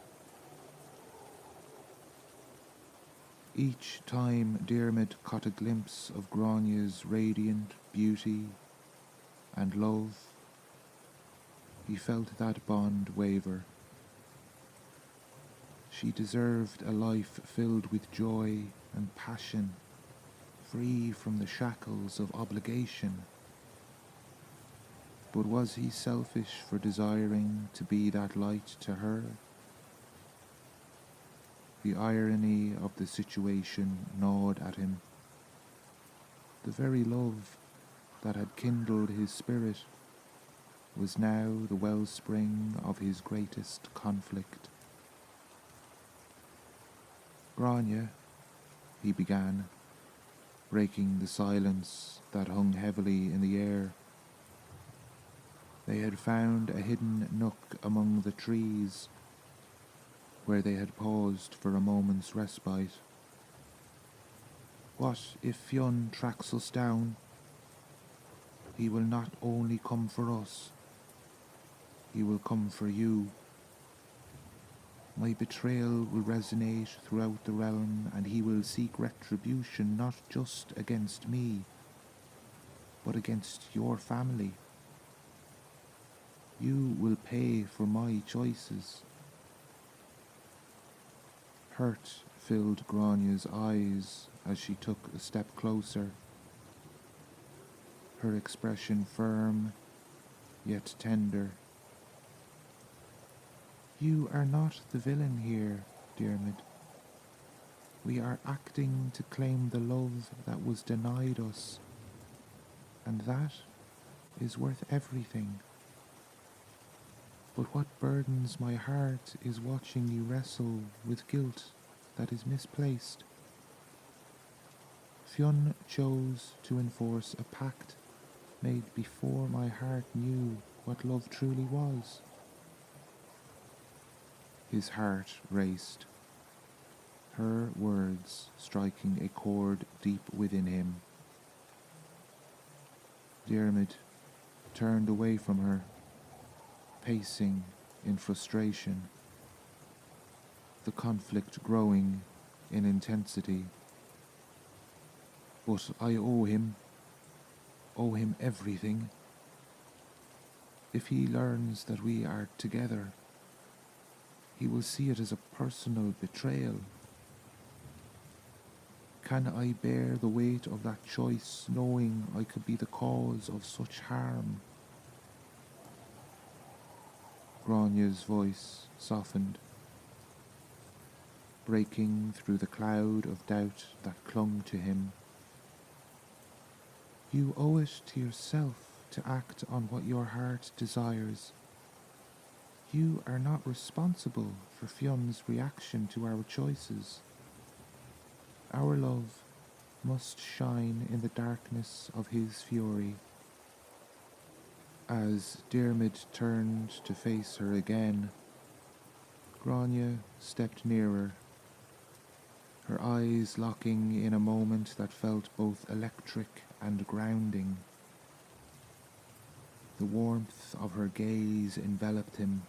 Each time Diarmuid caught a glimpse of Gráinne's radiant beauty and love, he felt that bond waver. She deserved a life filled with joy and passion, free from the shackles of obligation. But was he selfish for desiring to be that light to her? The irony of the situation gnawed at him. The very love that had kindled his spirit was now the wellspring of his greatest conflict. Gráinne, he began, breaking the silence that hung heavily in the air. They had found a hidden nook among the trees, where they had paused for a moment's respite. What if Fionn tracks us down? He will not only come for us, he will come for you. My betrayal will resonate throughout the realm, and he will seek retribution not just against me, but against your family. You will pay for my choices. Hurt filled Gráinne's eyes as she took a step closer, her expression firm yet tender. You are not the villain here, Diarmuid. We are acting to claim the love that was denied us, and that is worth everything. But what burdens my heart is watching you wrestle with guilt that is misplaced. Fionn chose to enforce a pact made before my heart knew what love truly was. His heart raced, her words striking a chord deep within him. Diarmuid turned away from her, pacing in frustration, the conflict growing in intensity. But I owe him everything. If he learns that we are together, he will see it as a personal betrayal. Can I bear the weight of that choice, knowing I could be the cause of such harm? Gráinne's voice softened, breaking through the cloud of doubt that clung to him. You owe it to yourself to act on what your heart desires. You are not responsible for Fionn's reaction to our choices. Our love must shine in the darkness of his fury. As Diarmuid turned to face her again, Gráinne stepped nearer, her eyes locking in a moment that felt both electric and grounding. The warmth of her gaze enveloped him,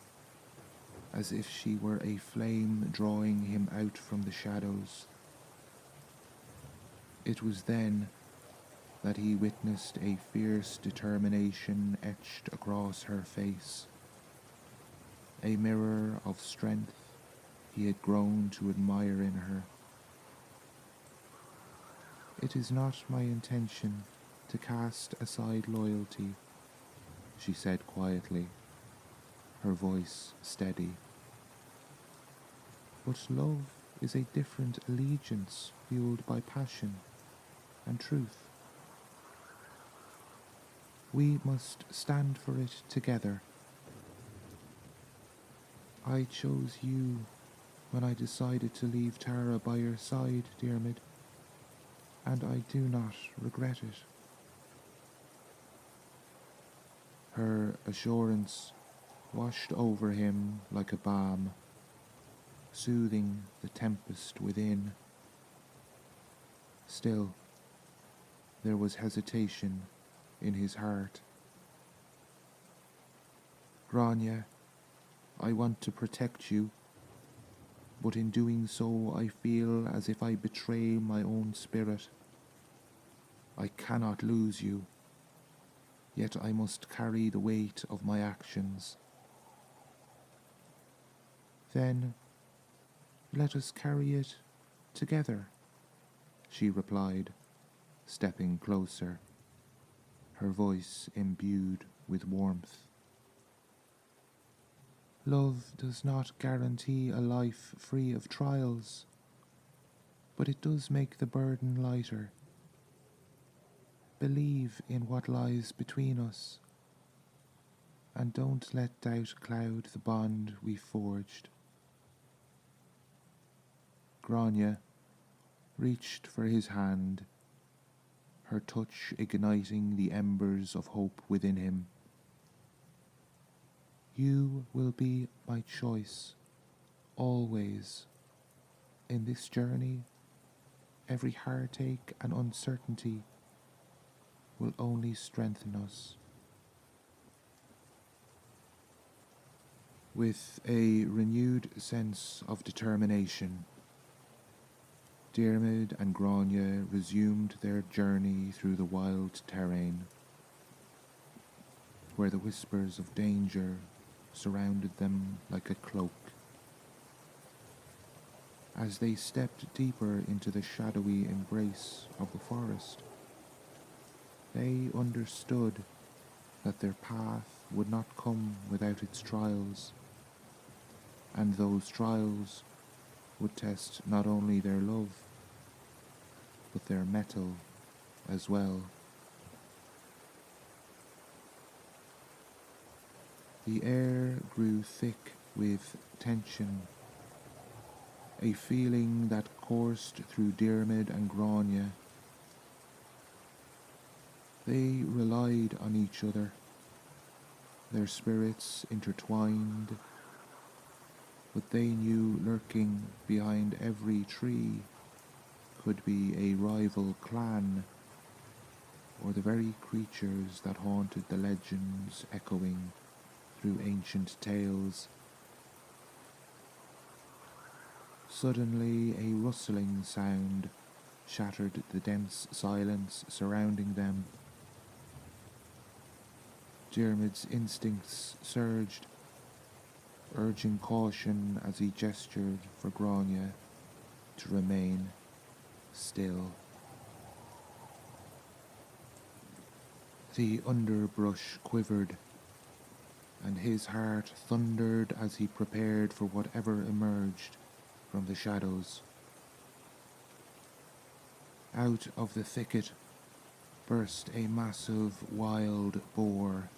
as if she were a flame drawing him out from the shadows. It was then that he witnessed a fierce determination etched across her face, a mirror of strength he had grown to admire in her. It is not my intention to cast aside loyalty, she said quietly, her voice steady. But love is a different allegiance fueled by passion and truth. We must stand for it together. I chose you when I decided to leave Tara by your side, Diarmuid, and I do not regret it. Her assurance washed over him like a balm, soothing the tempest within. Still, there was hesitation in his heart. Gráinne, I want to protect you, but in doing so I feel as if I betray my own spirit. I cannot lose you, yet I must carry the weight of my actions. Then let us carry it together, she replied, stepping closer, her voice imbued with warmth. Love does not guarantee a life free of trials, but it does make the burden lighter. Believe in what lies between us, and don't let doubt cloud the bond we forged. Gráinne reached for his hand, her touch igniting the embers of hope within him. You will be my choice, always. In this journey, every heartache and uncertainty will only strengthen us. With a renewed sense of determination, Diarmuid and Gráinne resumed their journey through the wild terrain, where the whispers of danger surrounded them like a cloak. As they stepped deeper into the shadowy embrace of the forest, they understood that their path would not come without its trials, and those trials would test not only their love, but their mettle as well. The air grew thick with tension, a feeling that coursed through Diarmuid and Gráinne. They relied on each other, their spirits intertwined, but they knew lurking behind every tree could be a rival clan, or the very creatures that haunted the legends echoing through ancient tales. Suddenly a rustling sound shattered the dense silence surrounding them. Diarmuid's instincts surged, urging caution as he gestured for Gráinne to remain still. The underbrush quivered, and his heart thundered as he prepared for whatever emerged from the shadows. Out of the thicket burst a massive wild boar,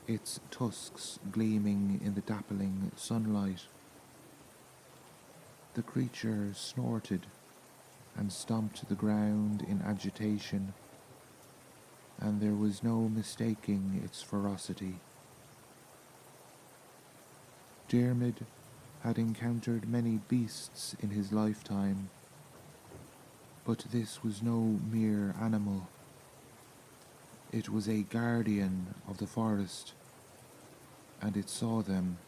its tusks gleaming in the dappling sunlight. The creature snorted and stomped the ground in agitation, and there was no mistaking its ferocity. Diarmuid had encountered many beasts in his lifetime, but this was no mere animal. It was a guardian of the forest, and it saw them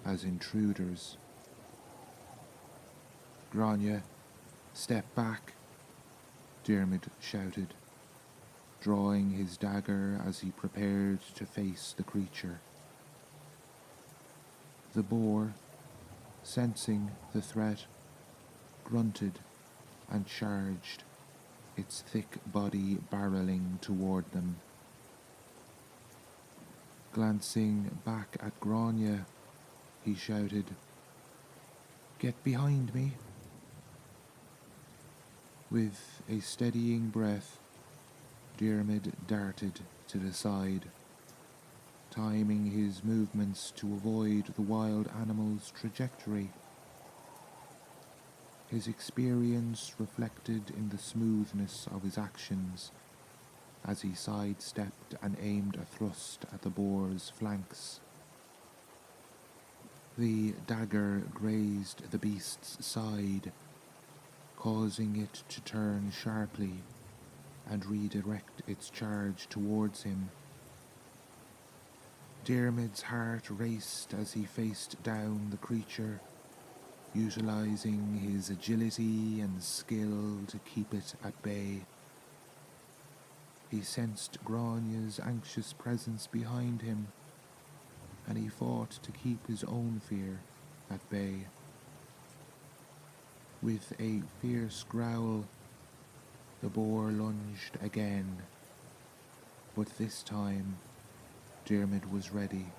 as intruders. Gráinne, step back, Diarmuid shouted, drawing his dagger as he prepared to face the creature. The boar, sensing the threat, grunted and charged, its thick body barreling toward them. Glancing back at Gráinne, he shouted, "Get behind me!" With a steadying breath, Diarmuid darted to the side, timing his movements to avoid the wild animal's trajectory. His experience reflected in the smoothness of his actions as he sidestepped and aimed a thrust at the boar's flanks. The dagger grazed the beast's side, causing it to turn sharply and redirect its charge towards him. Diarmuid's heart raced as he faced down the creature, utilizing his agility and skill to keep it at bay. He sensed Gráinne's anxious presence behind him, and he fought to keep his own fear at bay. With a fierce growl, the boar lunged again, but this time Diarmuid was ready.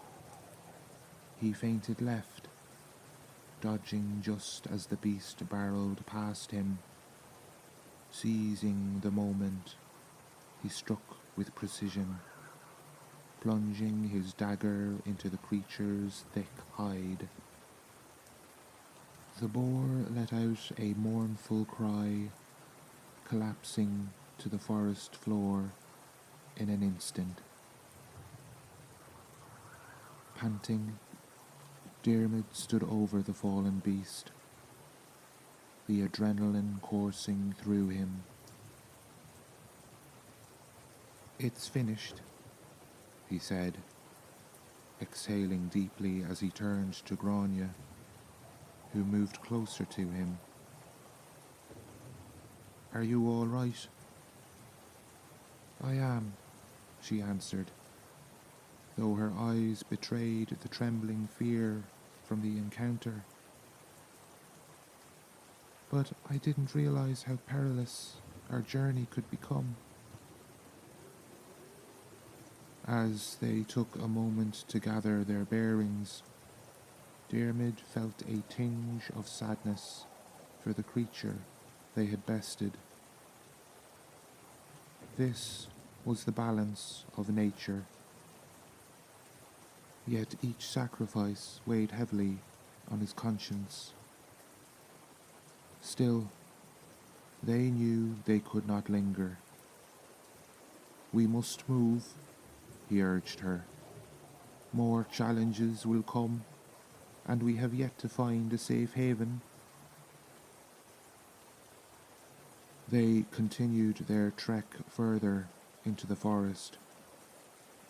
He feinted left, dodging just as the beast barreled past him. Seizing the moment, he struck with precision, plunging his dagger into the creature's thick hide. The boar let out a mournful cry, collapsing to the forest floor in an instant. Panting, Diarmuid stood over the fallen beast, the adrenaline coursing through him. "It's finished," he said, exhaling deeply as he turned to Gráinne, who moved closer to him. "Are you all right?" "I am," she answered, though her eyes betrayed the trembling fear from the encounter. "But I didn't realize how perilous our journey could become." As they took a moment to gather their bearings, Diarmuid felt a tinge of sadness for the creature they had bested. This was the balance of nature. Yet each sacrifice weighed heavily on his conscience. Still, they knew they could not linger. "We must move," he urged her. "More challenges will come, and we have yet to find a safe haven." They continued their trek further into the forest,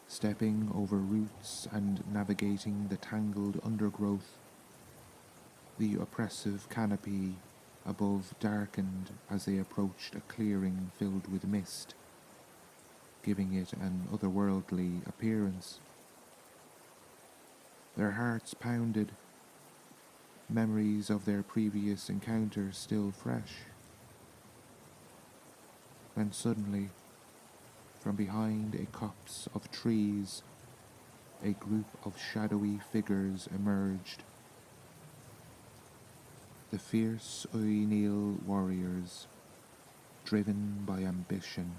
stepping over roots and navigating the tangled undergrowth. The oppressive canopy above darkened as they approached a clearing filled with mist, giving it an otherworldly appearance. Their hearts pounded, memories of their previous encounter still fresh. When suddenly, from behind a copse of trees, a group of shadowy figures emerged. The fierce O'Neill warriors, driven by ambition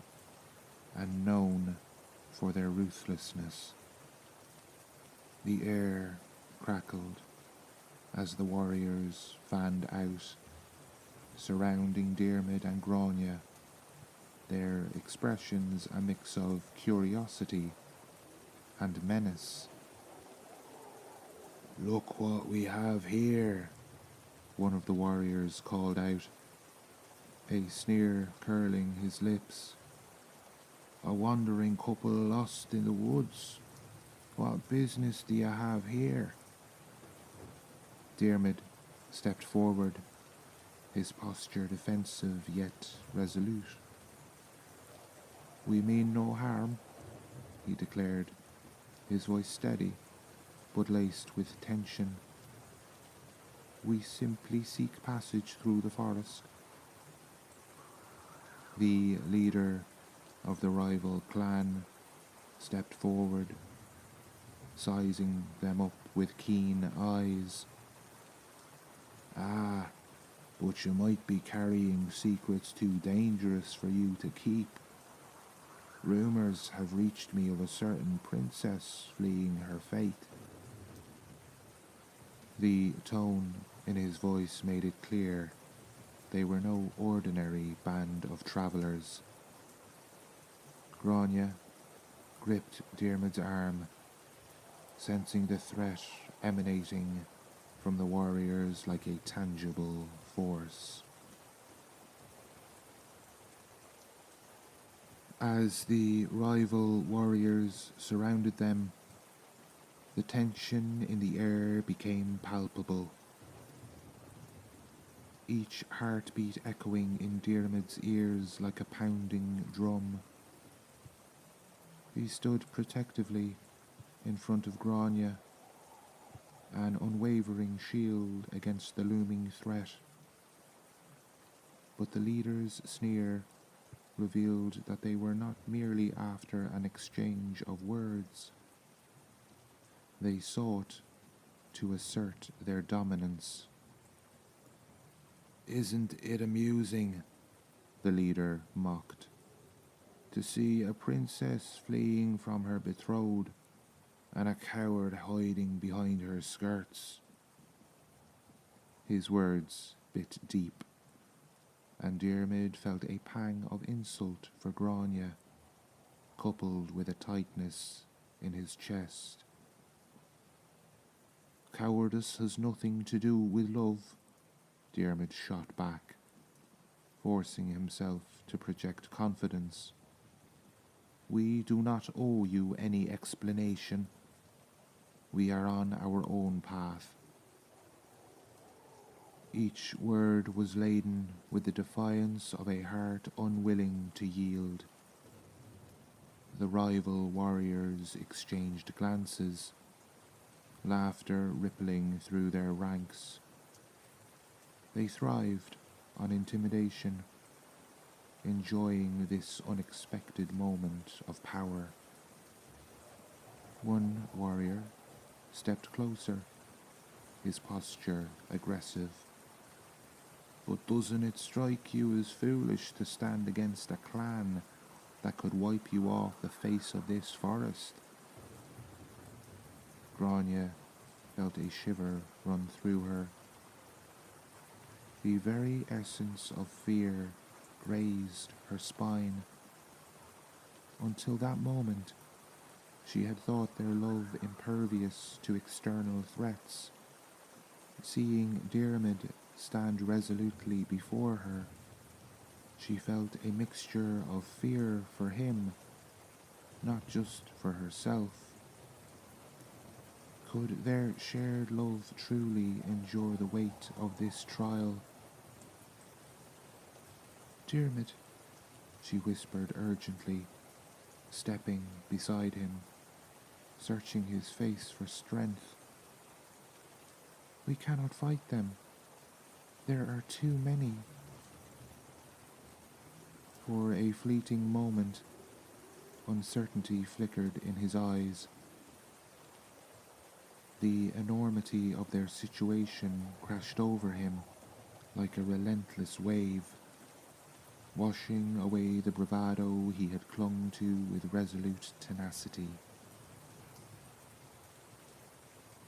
and known for their ruthlessness. The air crackled as the warriors fanned out, surrounding Diarmuid and Gráinne, their expressions a mix of curiosity and menace. "Look what we have here," one of the warriors called out, a sneer curling his lips. "A wandering couple lost in the woods. What business do you have here?" Diarmuid stepped forward, his posture defensive yet resolute. "We mean no harm," he declared, his voice steady but laced with tension. "We simply seek passage through the forest." The leader of the rival clan stepped forward, sizing them up with keen eyes. "Ah, but you might be carrying secrets too dangerous for you to keep. Rumours have reached me of a certain princess fleeing her fate." The tone in his voice made it clear they were no ordinary band of travellers. Gráinne gripped Diarmuid's arm, sensing the threat emanating from the warriors like a tangible force. As the rival warriors surrounded them, the tension in the air became palpable, each heartbeat echoing in Diarmuid's ears like a pounding drum. He stood protectively in front of Gráinne, an unwavering shield against the looming threat. But the leader's sneer revealed that they were not merely after an exchange of words. They sought to assert their dominance. "Isn't it amusing," the leader mocked, "to see a princess fleeing from her betrothed and a coward hiding behind her skirts?" His words bit deep, and Diarmuid felt a pang of insult for Gráinne, coupled with a tightness in his chest. "Cowardice has nothing to do with love," Diarmuid shot back, forcing himself to project confidence. "We do not owe you any explanation. We are on our own path." Each word was laden with the defiance of a heart unwilling to yield. The rival warriors exchanged glances, laughter rippling through their ranks. They thrived on intimidation, enjoying this unexpected moment of power. One warrior stepped closer, his posture aggressive. "But doesn't it strike you as foolish to stand against a clan that could wipe you off the face of this forest?" Gráinne felt a shiver run through her. The very essence of fear grazed her spine. Until that moment, she had thought their love impervious to external threats. Seeing Diarmuid stand resolutely before her, she felt a mixture of fear for him, not just for herself. Could their shared love truly endure the weight of this trial? "Diarmuid," she whispered urgently, stepping beside him, searching his face for strength. "We cannot fight them. There are too many." For a fleeting moment, uncertainty flickered in his eyes. The enormity of their situation crashed over him like a relentless wave, washing away the bravado he had clung to with resolute tenacity.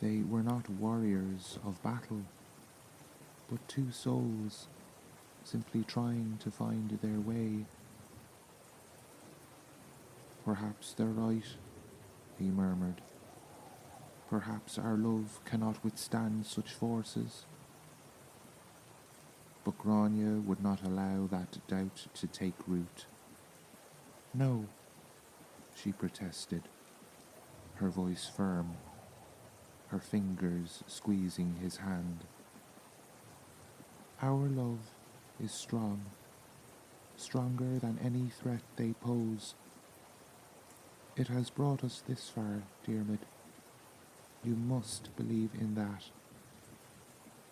They were not warriors of battle, but two souls simply trying to find their way. "Perhaps they're right," he murmured. "Perhaps our love cannot withstand such forces." But Gráinne would not allow that doubt to take root. "No," she protested, her voice firm, her fingers squeezing his hand. "Our love is strong, stronger than any threat they pose. It has brought us this far, Diarmuid. You must believe in that.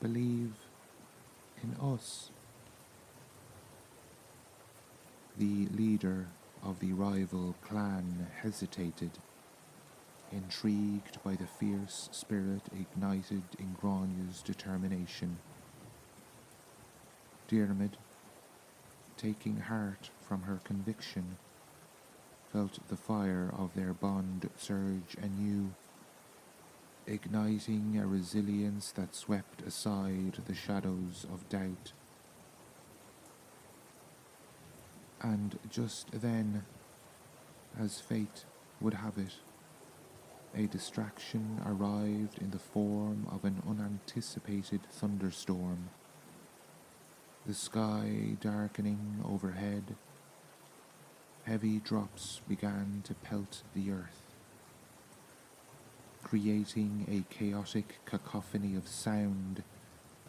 Believe in us." The leader of the rival clan hesitated, intrigued by the fierce spirit ignited in Gráinne's determination. Diarmuid, taking heart from her conviction, felt the fire of their bond surge anew, igniting a resilience that swept aside the shadows of doubt. And just then, as fate would have it, a distraction arrived in the form of an unanticipated thunderstorm. The sky darkening overhead, heavy drops began to pelt the earth, creating a chaotic cacophony of sound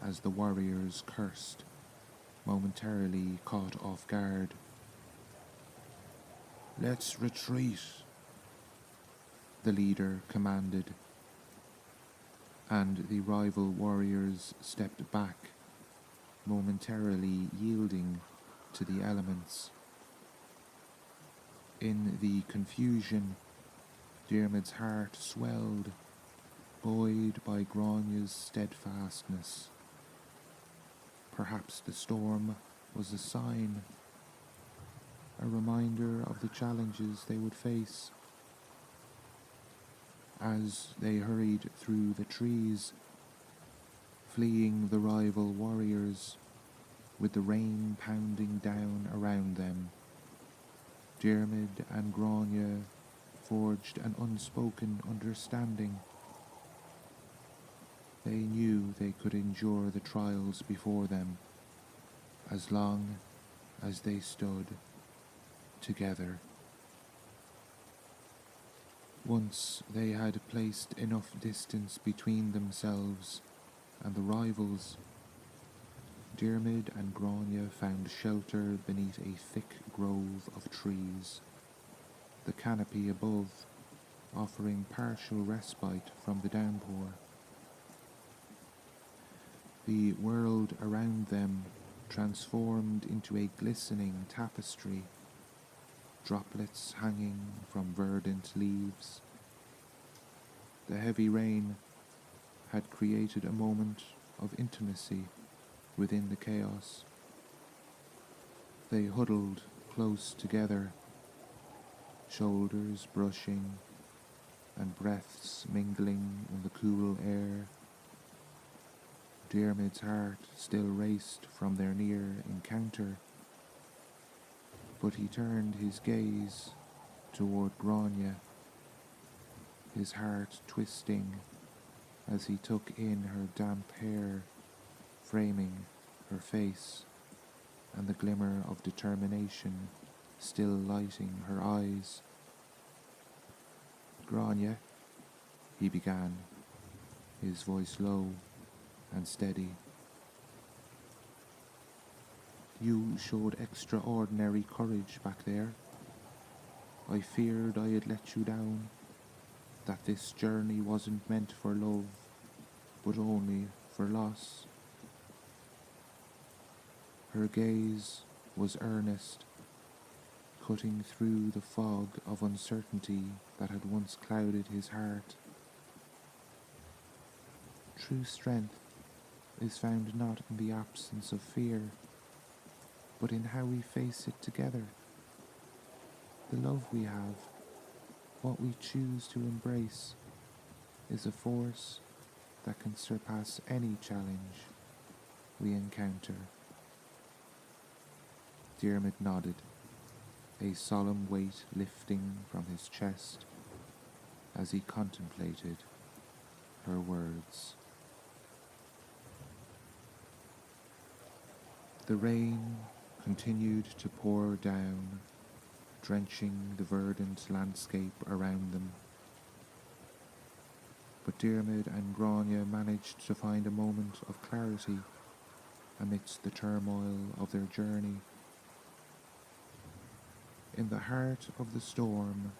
as the warriors cursed, momentarily caught off guard. "Let's retreat," the leader commanded, and the rival warriors stepped back, momentarily yielding to the elements. In the confusion, Diarmuid's heart swelled, buoyed by Gráinne's steadfastness. Perhaps the storm was a sign, a reminder of the challenges they would face. As they hurried through the trees, fleeing the rival warriors, with the rain pounding down around them, Diarmuid and Gráinne forged an unspoken understanding. They knew they could endure the trials before them, as long as they stood together. Once they had placed enough distance between themselves and the rivals, Diarmuid and Gráinne found shelter beneath a thick grove of trees, the canopy above offering partial respite from the downpour. The world around them transformed into a glistening tapestry, droplets hanging from verdant leaves. The heavy rain had created a moment of intimacy within the chaos. They huddled close together, shoulders brushing and breaths mingling in the cool air. Diarmuid's heart still raced from their near encounter, but he turned his gaze toward Gráinne, his heart twisting as he took in her damp hair, framing her face, and the glimmer of determination still lighting her eyes. "Gráinne," he began, his voice low and steady. "You showed extraordinary courage back there. I feared I had let you down, that this journey wasn't meant for love, but only for loss." Her gaze was earnest, cutting through the fog of uncertainty that had once clouded his heart. True strength is found not in the absence of fear, but in how we face it together. The love we have, what we choose to embrace, is a force that can surpass any challenge we encounter. Diarmuid nodded, a solemn weight lifting from his chest as he contemplated her words. The rain continued to pour down, drenching the verdant landscape around them. But Diarmuid and Gráinne managed to find a moment of clarity amidst the turmoil of their journey. In the heart of the storm,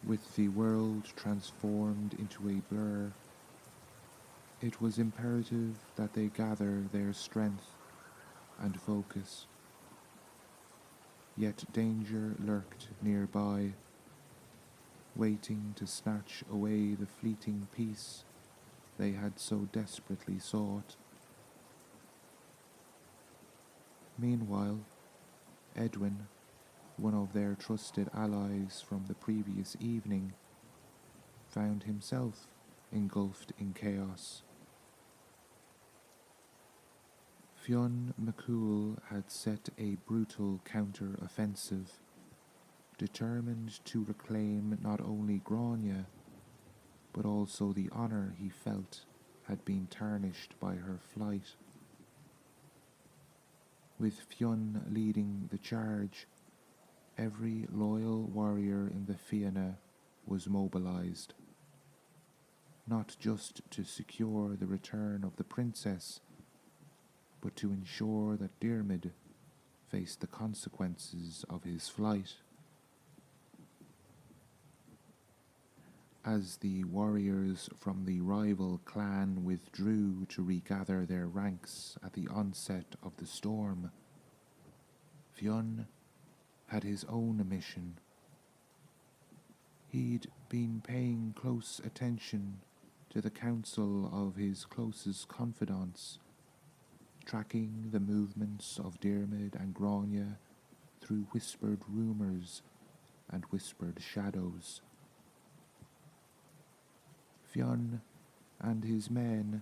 with the world transformed into a blur, it was imperative that they gather their strength and focus. Yet danger lurked nearby. waiting to snatch away the fleeting peace they had so desperately sought. Meanwhile, Edwin, one of their trusted allies from the previous evening, found himself engulfed in chaos. Fionn MacCool had set a brutal counter-offensive, determined to reclaim not only Gráinne, but also the honour he felt had been tarnished by her flight. With Fionn leading the charge, every loyal warrior in the Fianna was mobilised, not just to secure the return of the princess, but to ensure that Diarmuid faced the consequences of his flight. As the warriors from the rival clan withdrew to regather their ranks at the onset of the storm, Fionn had his own mission. He'd been paying close attention to the counsel of his closest confidants, tracking the movements of Diarmuid and Gráinne through whispered rumours and whispered shadows. Fionn and his men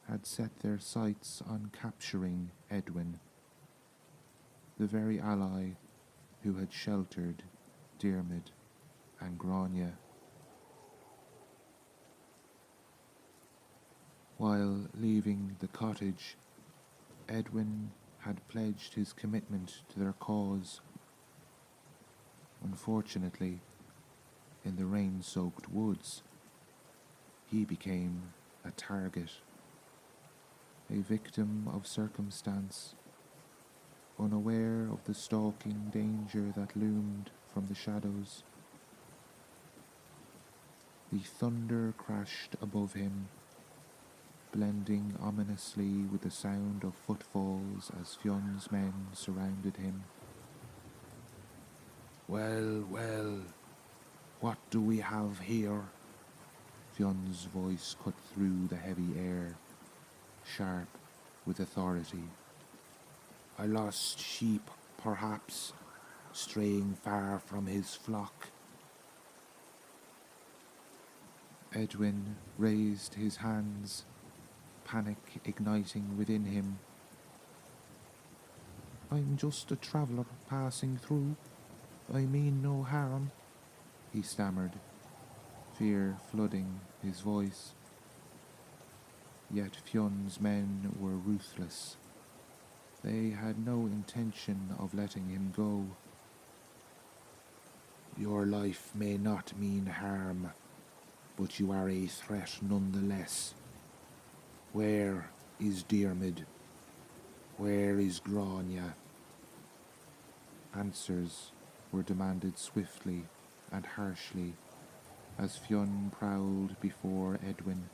had set their sights on capturing Edwin, the very ally who had sheltered Diarmuid and Gráinne. While leaving the cottage, Edwin had pledged his commitment to their cause. Unfortunately, in the rain-soaked woods, he became a target, a victim of circumstance, unaware of the stalking danger that loomed from the shadows. The thunder crashed above him, blending ominously with the sound of footfalls as Fionn's men surrounded him. "Well, well, what do we have here?" Fionn's voice cut through the heavy air, sharp with authority. "A lost sheep, perhaps, straying far from his flock." Edwin raised his hands, panic igniting within him. "I'm just a traveller passing through. I mean no harm," he stammered, fear flooding his voice. Yet Fionn's men were ruthless. They had no intention of letting him go. "Your life may not mean harm, but you are a threat nonetheless. Where is Diarmuid? Where is Gráinne?" Answers were demanded swiftly and harshly as Fionn prowled before Edwin,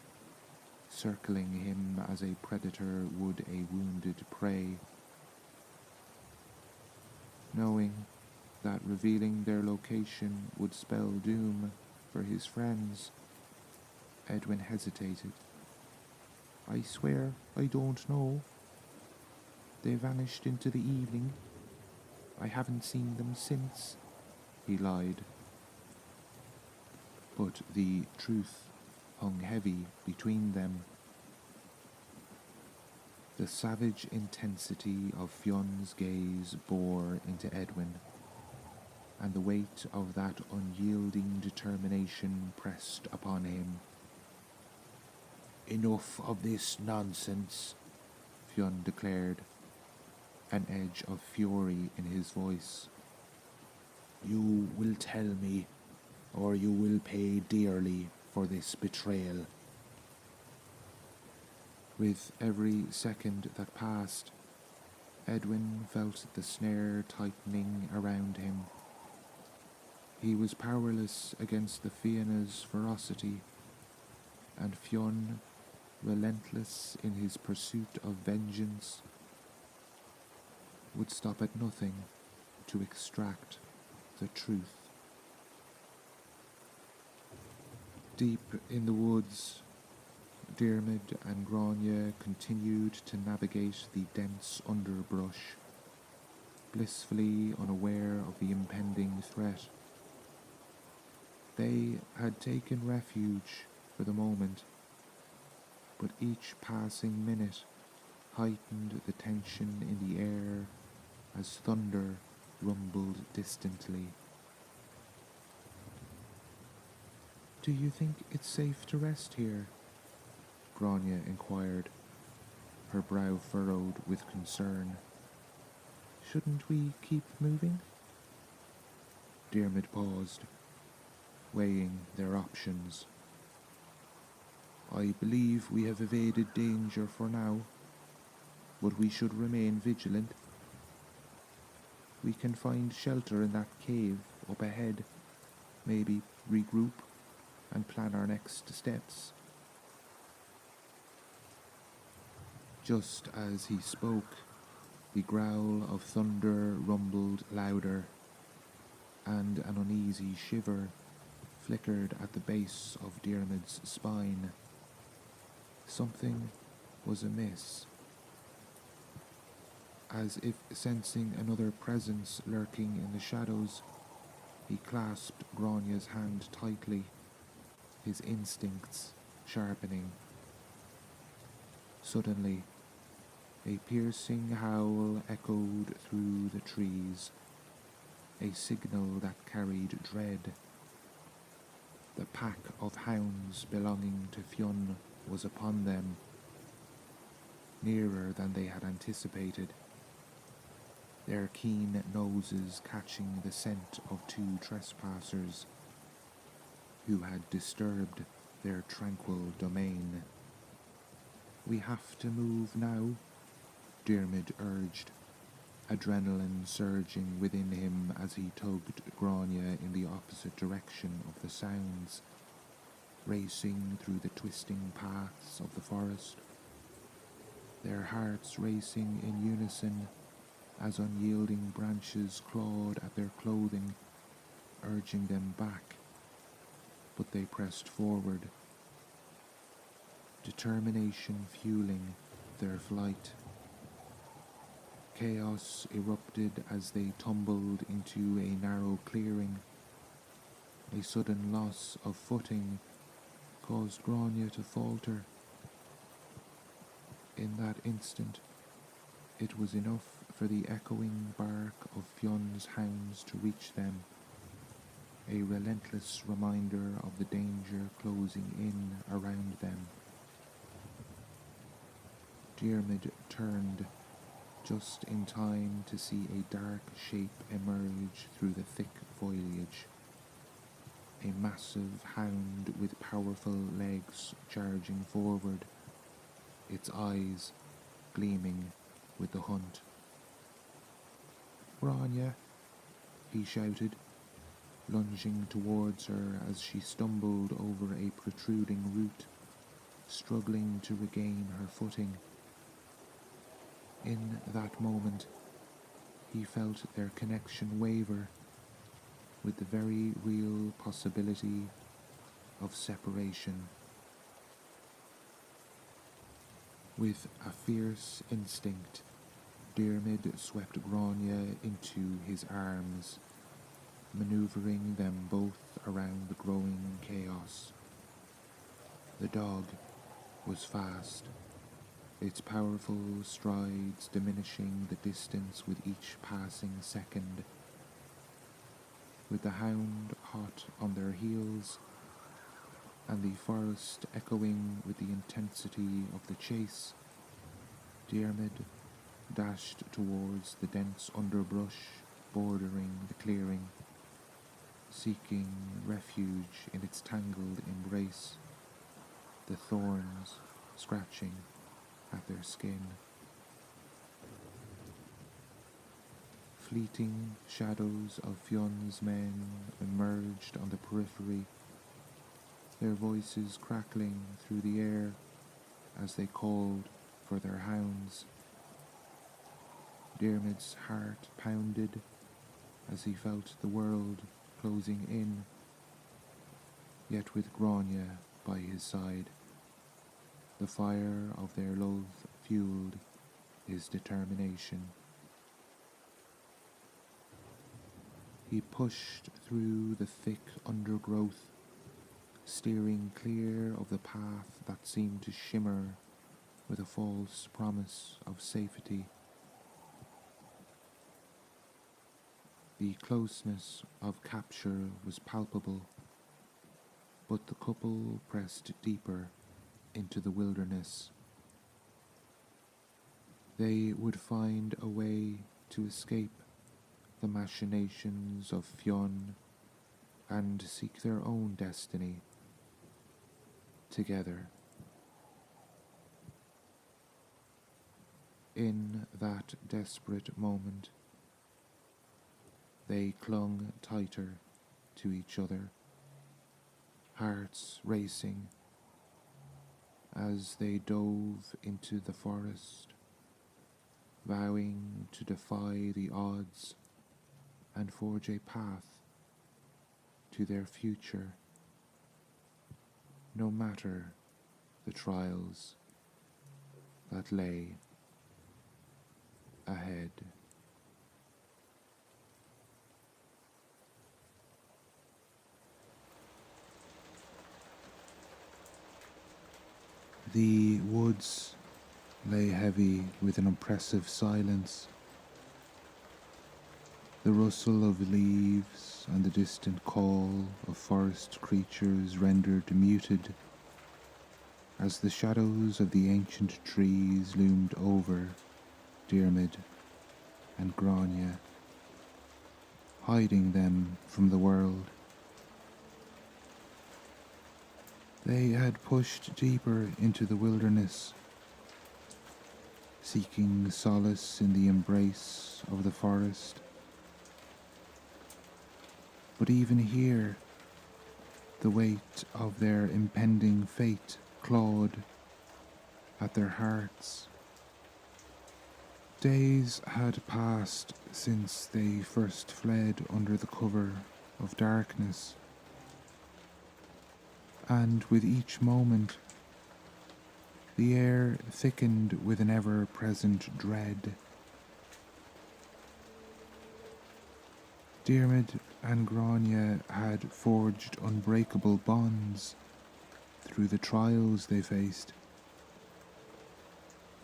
circling him as a predator would a wounded prey. Knowing that revealing their location would spell doom for his friends, Edwin hesitated. "I swear I don't know. They vanished into the evening. I haven't seen them since," he lied. But the truth hung heavy between them. The savage intensity of Fionn's gaze bore into Edwin, and the weight of that unyielding determination pressed upon him. "Enough of this nonsense," Fionn declared, an edge of fury in his voice. "You will tell me, or you will pay dearly for this betrayal." With every second that passed, Edwin felt the snare tightening around him. He was powerless against the Fianna's ferocity, and Fionn, relentless in his pursuit of vengeance, would stop at nothing to extract the truth. Deep in the woods, Diarmuid and Gráinne continued to navigate the dense underbrush, blissfully unaware of the impending threat. They had taken refuge for the moment, but each passing minute heightened the tension in the air as thunder rumbled distantly. "Do you think it's safe to rest here?" Gráinne inquired, her brow furrowed with concern. "Shouldn't we keep moving?" Diarmuid paused, weighing their options. "I believe we have evaded danger for now, but we should remain vigilant. We can find shelter in that cave up ahead, maybe regroup and plan our next steps." Just as he spoke, the growl of thunder rumbled louder, and an uneasy shiver flickered at the base of Diarmuid's spine. Something was amiss. As if sensing another presence lurking in the shadows, he clasped Gráinne's hand tightly, his instincts sharpening. Suddenly, a piercing howl echoed through the trees, a signal that carried dread. The pack of hounds belonging to Fionn was upon them, nearer than they had anticipated, their keen noses catching the scent of two trespassers who had disturbed their tranquil domain. "We have to move now," Diarmuid urged, adrenaline surging within him as he tugged Gráinne in the opposite direction of the sounds, racing through the twisting paths of the forest, their hearts racing in unison as unyielding branches clawed at their clothing, urging them back. But they pressed forward, determination fueling their flight. Chaos erupted as they tumbled into a narrow clearing. A sudden loss of footing caused Gráinne to falter. In that instant, it was enough for the echoing bark of Fionn's hounds to reach them, a relentless reminder of the danger closing in around them. Diarmuid turned just in time to see a dark shape emerge through the thick foliage. A massive hound with powerful legs charging forward, its eyes gleaming with the hunt. "Gráinne," he shouted, lunging towards her as she stumbled over a protruding root, struggling to regain her footing. In that moment, he felt their connection waver, with the very real possibility of separation. With a fierce instinct, Diarmuid swept Gráinne into his arms, maneuvering them both around the growing chaos. The dog was fast, its powerful strides diminishing the distance with each passing second. With the hound hot on their heels, and the forest echoing with the intensity of the chase, Diarmuid dashed towards the dense underbrush bordering the clearing, seeking refuge in its tangled embrace, the thorns scratching at their skin. Fleeting shadows of Fionn's men emerged on the periphery, their voices crackling through the air as they called for their hounds. Diarmuid's heart pounded as he felt the world closing in, yet with Gráinne by his side, the fire of their love fueled his determination. He pushed through the thick undergrowth, steering clear of the path that seemed to shimmer with a false promise of safety. The closeness of capture was palpable, but the couple pressed deeper into the wilderness. They would find a way to escape the machinations of Fionn and seek their own destiny together. In that desperate moment, they clung tighter to each other, hearts racing as they dove into the forest, vowing to defy the odds and forge a path to their future, no matter the trials that lay ahead. The woods lay heavy with an oppressive silence. The rustle of leaves and the distant call of forest creatures rendered muted as the shadows of the ancient trees loomed over Diarmuid and Gráinne, hiding them from the world. They had pushed deeper into the wilderness, seeking solace in the embrace of the forest. But even here, the weight of their impending fate clawed at their hearts. Days had passed since they first fled under the cover of darkness, and with each moment, the air thickened with an ever-present dread. Diarmuid and Gráinne had forged unbreakable bonds through the trials they faced,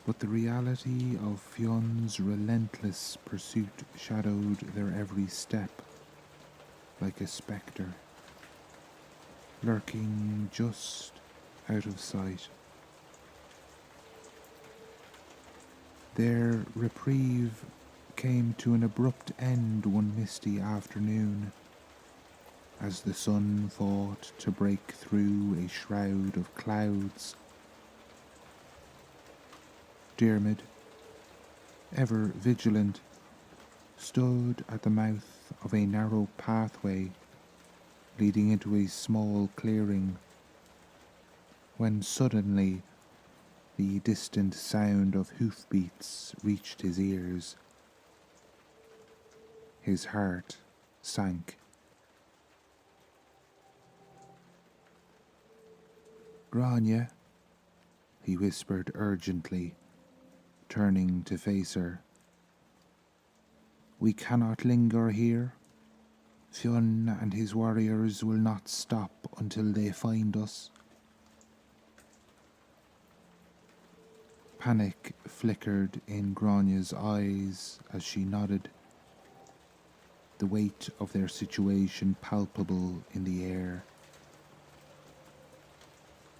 but the reality of Fionn's relentless pursuit shadowed their every step like a spectre, lurking just out of sight. Their reprieve came to an abrupt end one misty afternoon, as the sun fought to break through a shroud of clouds. Diarmuid, ever vigilant, stood at the mouth of a narrow pathway leading into a small clearing, when suddenly the distant sound of hoofbeats reached his ears. His heart sank. "Gráinne," he whispered urgently, turning to face her. "We cannot linger here. Fionn and his warriors will not stop until they find us." Panic flickered in Gráinne's eyes as she nodded, the weight of their situation palpable in the air.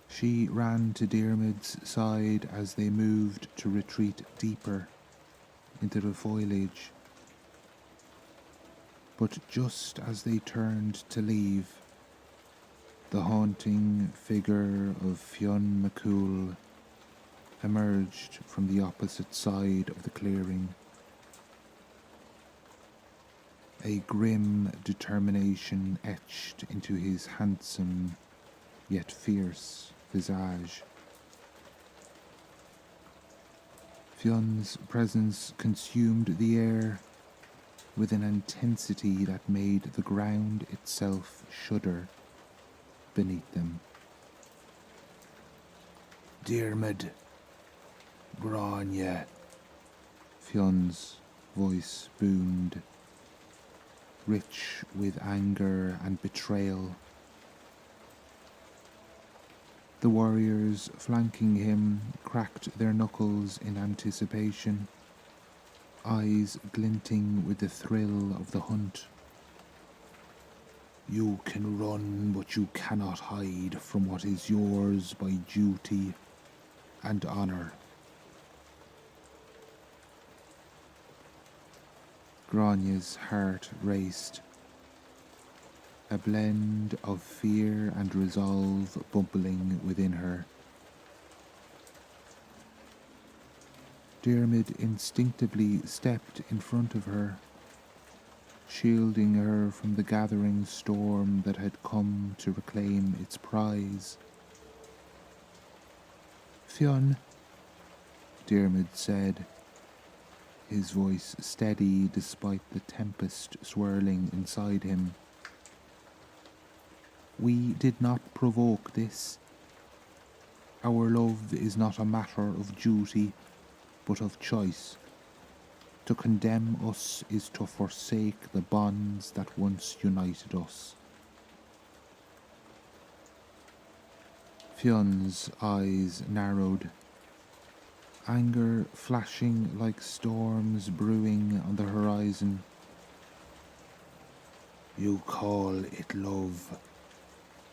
She ran to Diarmuid's side as they moved to retreat deeper into the foliage. But just as they turned to leave, the haunting figure of Fionn McCool emerged from the opposite side of the clearing. A grim determination etched into his handsome yet fierce visage. Fionn's presence consumed the air with an intensity that made the ground itself shudder. beneath them. Diarmuid, Gráinne, Fionn's voice boomed, rich with anger and betrayal. The warriors flanking him cracked their knuckles in anticipation, eyes glinting with the thrill of the hunt. You can run, but you cannot hide from what is yours by duty and honour. Gráinne's heart raced, a blend of fear and resolve bubbling within her. Diarmuid instinctively stepped in front of her, shielding her from the gathering storm that had come to reclaim its prize. Fionn, Diarmuid said, his voice steady despite the tempest swirling inside him. We did not provoke this. Our love is not a matter of duty, but of choice. To condemn us is to forsake the bonds that once united us. Fionn's eyes narrowed, anger flashing like storms brewing on the horizon. You call it love,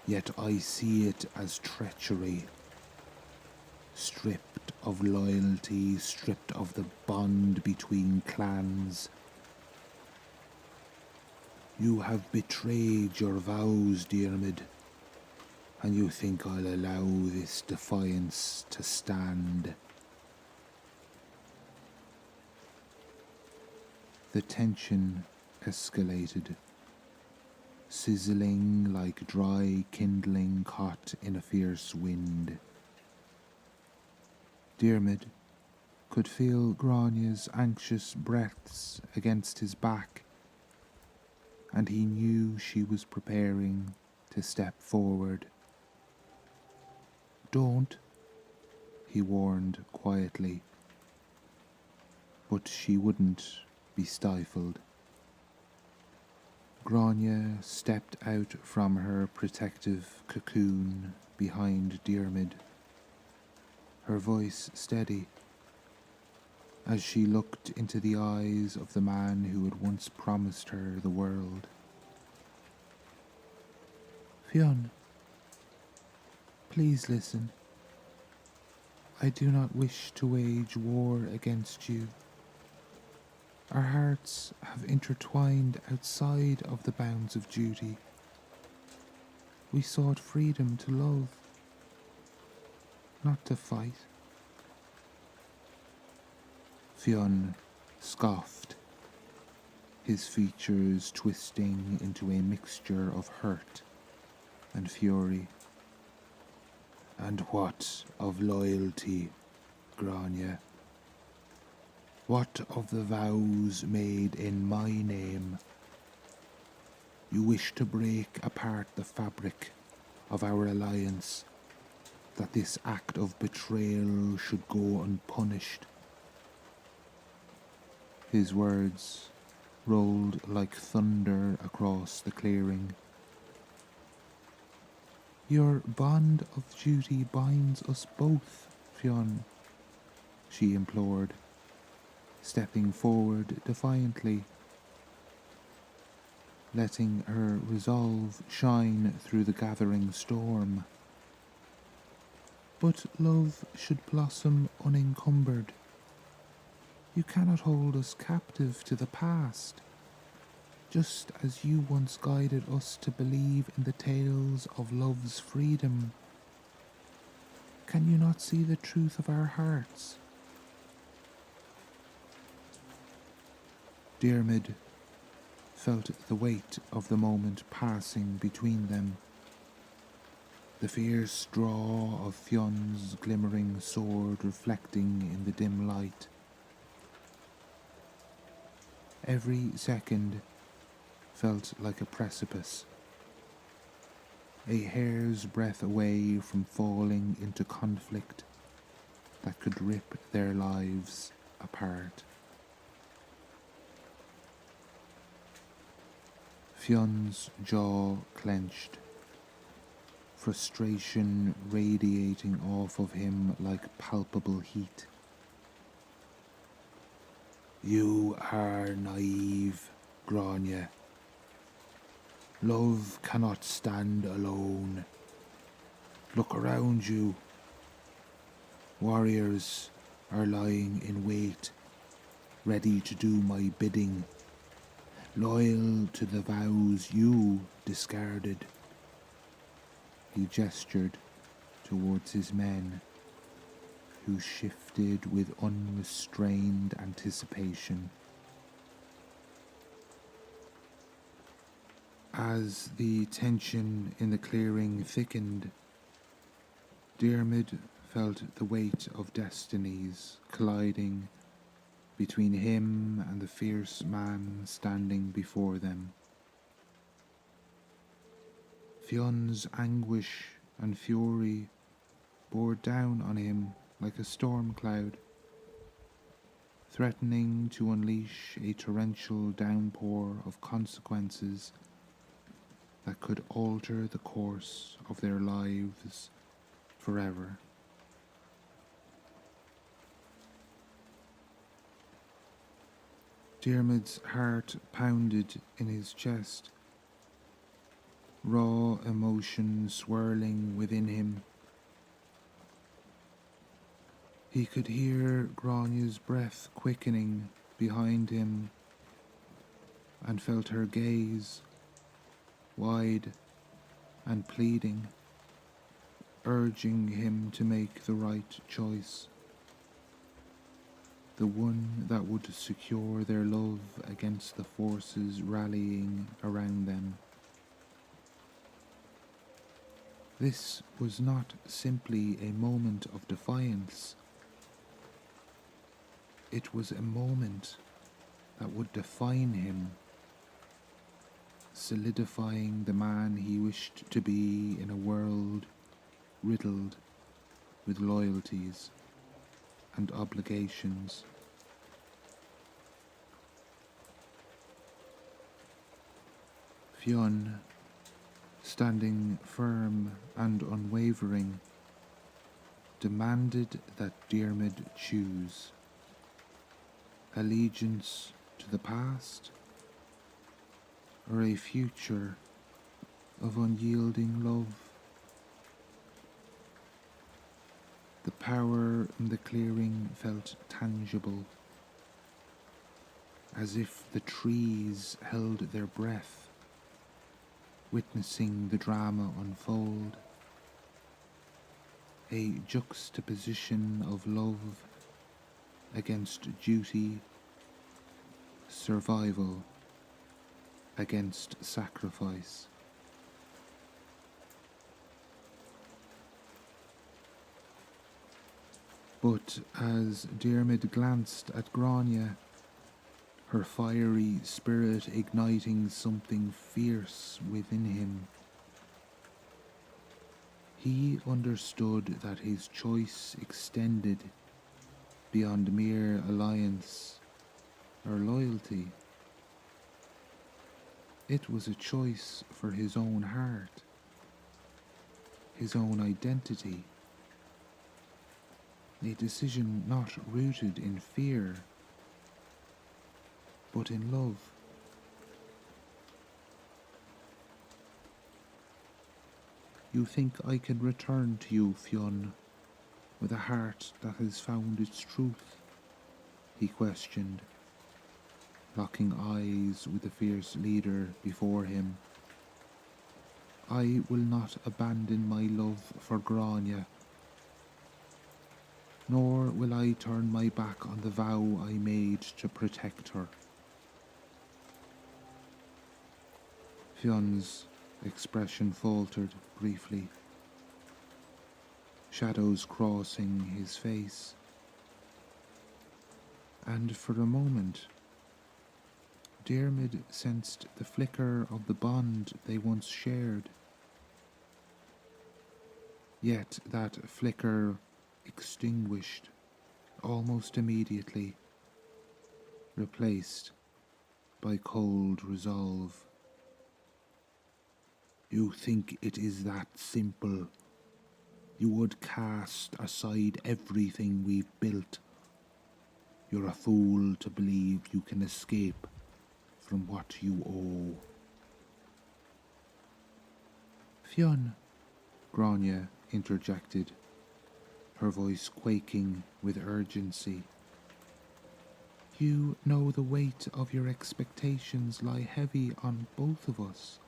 yet I see it as treachery. Stripped of loyalty, stripped of the bond between clans. You have betrayed your vows, Diarmuid, and you think I'll allow this defiance to stand. The tension escalated, sizzling like dry kindling caught in a fierce wind. Diarmuid could feel Gráinne's anxious breaths against his back, and he knew she was preparing to step forward. Don't, he warned quietly, but she wouldn't be stifled. Gráinne stepped out from her protective cocoon behind Diarmuid, her voice steady, as she looked into the eyes of the man who had once promised her the world. Fionn, please listen. I do not wish to wage war against you. Our hearts have intertwined outside of the bounds of duty. We sought freedom to love, not to fight. Fionn scoffed, his features twisting into a mixture of hurt and fury. And what of loyalty, Gráinne? What of the vows made in my name? You wish to break apart the fabric of our alliance, that this act of betrayal should go unpunished. His words rolled like thunder across the clearing. Your bond of duty binds us both, Fionn, she implored, stepping forward defiantly, letting her resolve shine through the gathering storm. But love should blossom unencumbered. You cannot hold us captive to the past, just as you once guided us to believe in the tales of love's freedom. Can you not see the truth of our hearts? Diarmuid felt the weight of the moment passing between them, the fierce draw of Fionn's glimmering sword reflecting in the dim light. Every second felt like a precipice. a hair's breadth away from falling into conflict that could rip their lives apart. Fionn's jaw clenched, frustration radiating off of him like palpable heat. You are naive, Gráinne. Love cannot stand alone. Look around you. Warriors are lying in wait, ready to do my bidding, loyal to the vows you discarded. He gestured towards his men, who shifted with unrestrained anticipation. As the tension in the clearing thickened, Diarmuid felt the weight of destinies colliding between him and the fierce man standing before them. Fionn's anguish and fury bore down on him like a storm cloud, threatening to unleash a torrential downpour of consequences that could alter the course of their lives forever. Diarmuid's heart pounded in his chest, raw emotion swirling within him. He could hear Gráinne's breath quickening behind him and felt her gaze, wide and pleading, urging him to make the right choice, the one that would secure their love against the forces rallying around them. This was not simply a moment of defiance. It was a moment that would define him, solidifying the man he wished to be in a world riddled with loyalties and obligations. Fionn, standing firm and unwavering, demanded that Diarmuid choose allegiance to the past or a future of unyielding love. The power in the clearing felt tangible, as if the trees held their breath, witnessing the drama unfold. A juxtaposition of love against duty, survival against sacrifice. But as Diarmuid glanced at Gráinne, her fiery spirit igniting something fierce within him, he understood that his choice extended beyond mere alliance or loyalty. It was a choice for his own heart, his own identity, a decision not rooted in fear, but in love. You think I can return to you, Fionn, with a heart that has found its truth? He questioned, locking eyes with the fierce leader before him. I will not abandon my love for Gráinne, nor will I turn my back on the vow I made to protect her. Fionn's expression faltered briefly, shadows crossing his face, and for a moment Diarmuid sensed the flicker of the bond they once shared. Yet that flicker extinguished almost immediately, replaced by cold resolve. You think it is that simple? You would cast aside everything we've built? You're a fool to believe you can escape from what you owe. Fionn, Gráinne interjected, her voice quaking with urgency. You know the weight of your expectations lie heavy on both of us.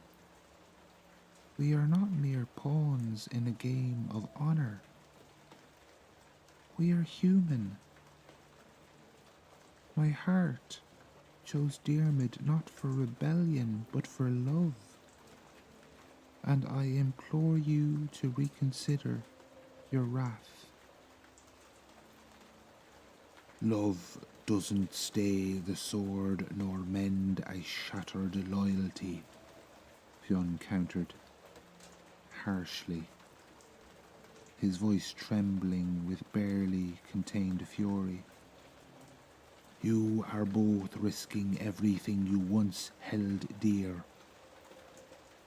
We are not mere pawns in a game of honour. We are human. My heart chose Diarmuid not for rebellion, but for love. And I implore you to reconsider your wrath. Love doesn't stay the sword nor mend a shattered loyalty, Fionn countered, harshly, his voice trembling with barely contained fury. You are both risking everything you once held dear.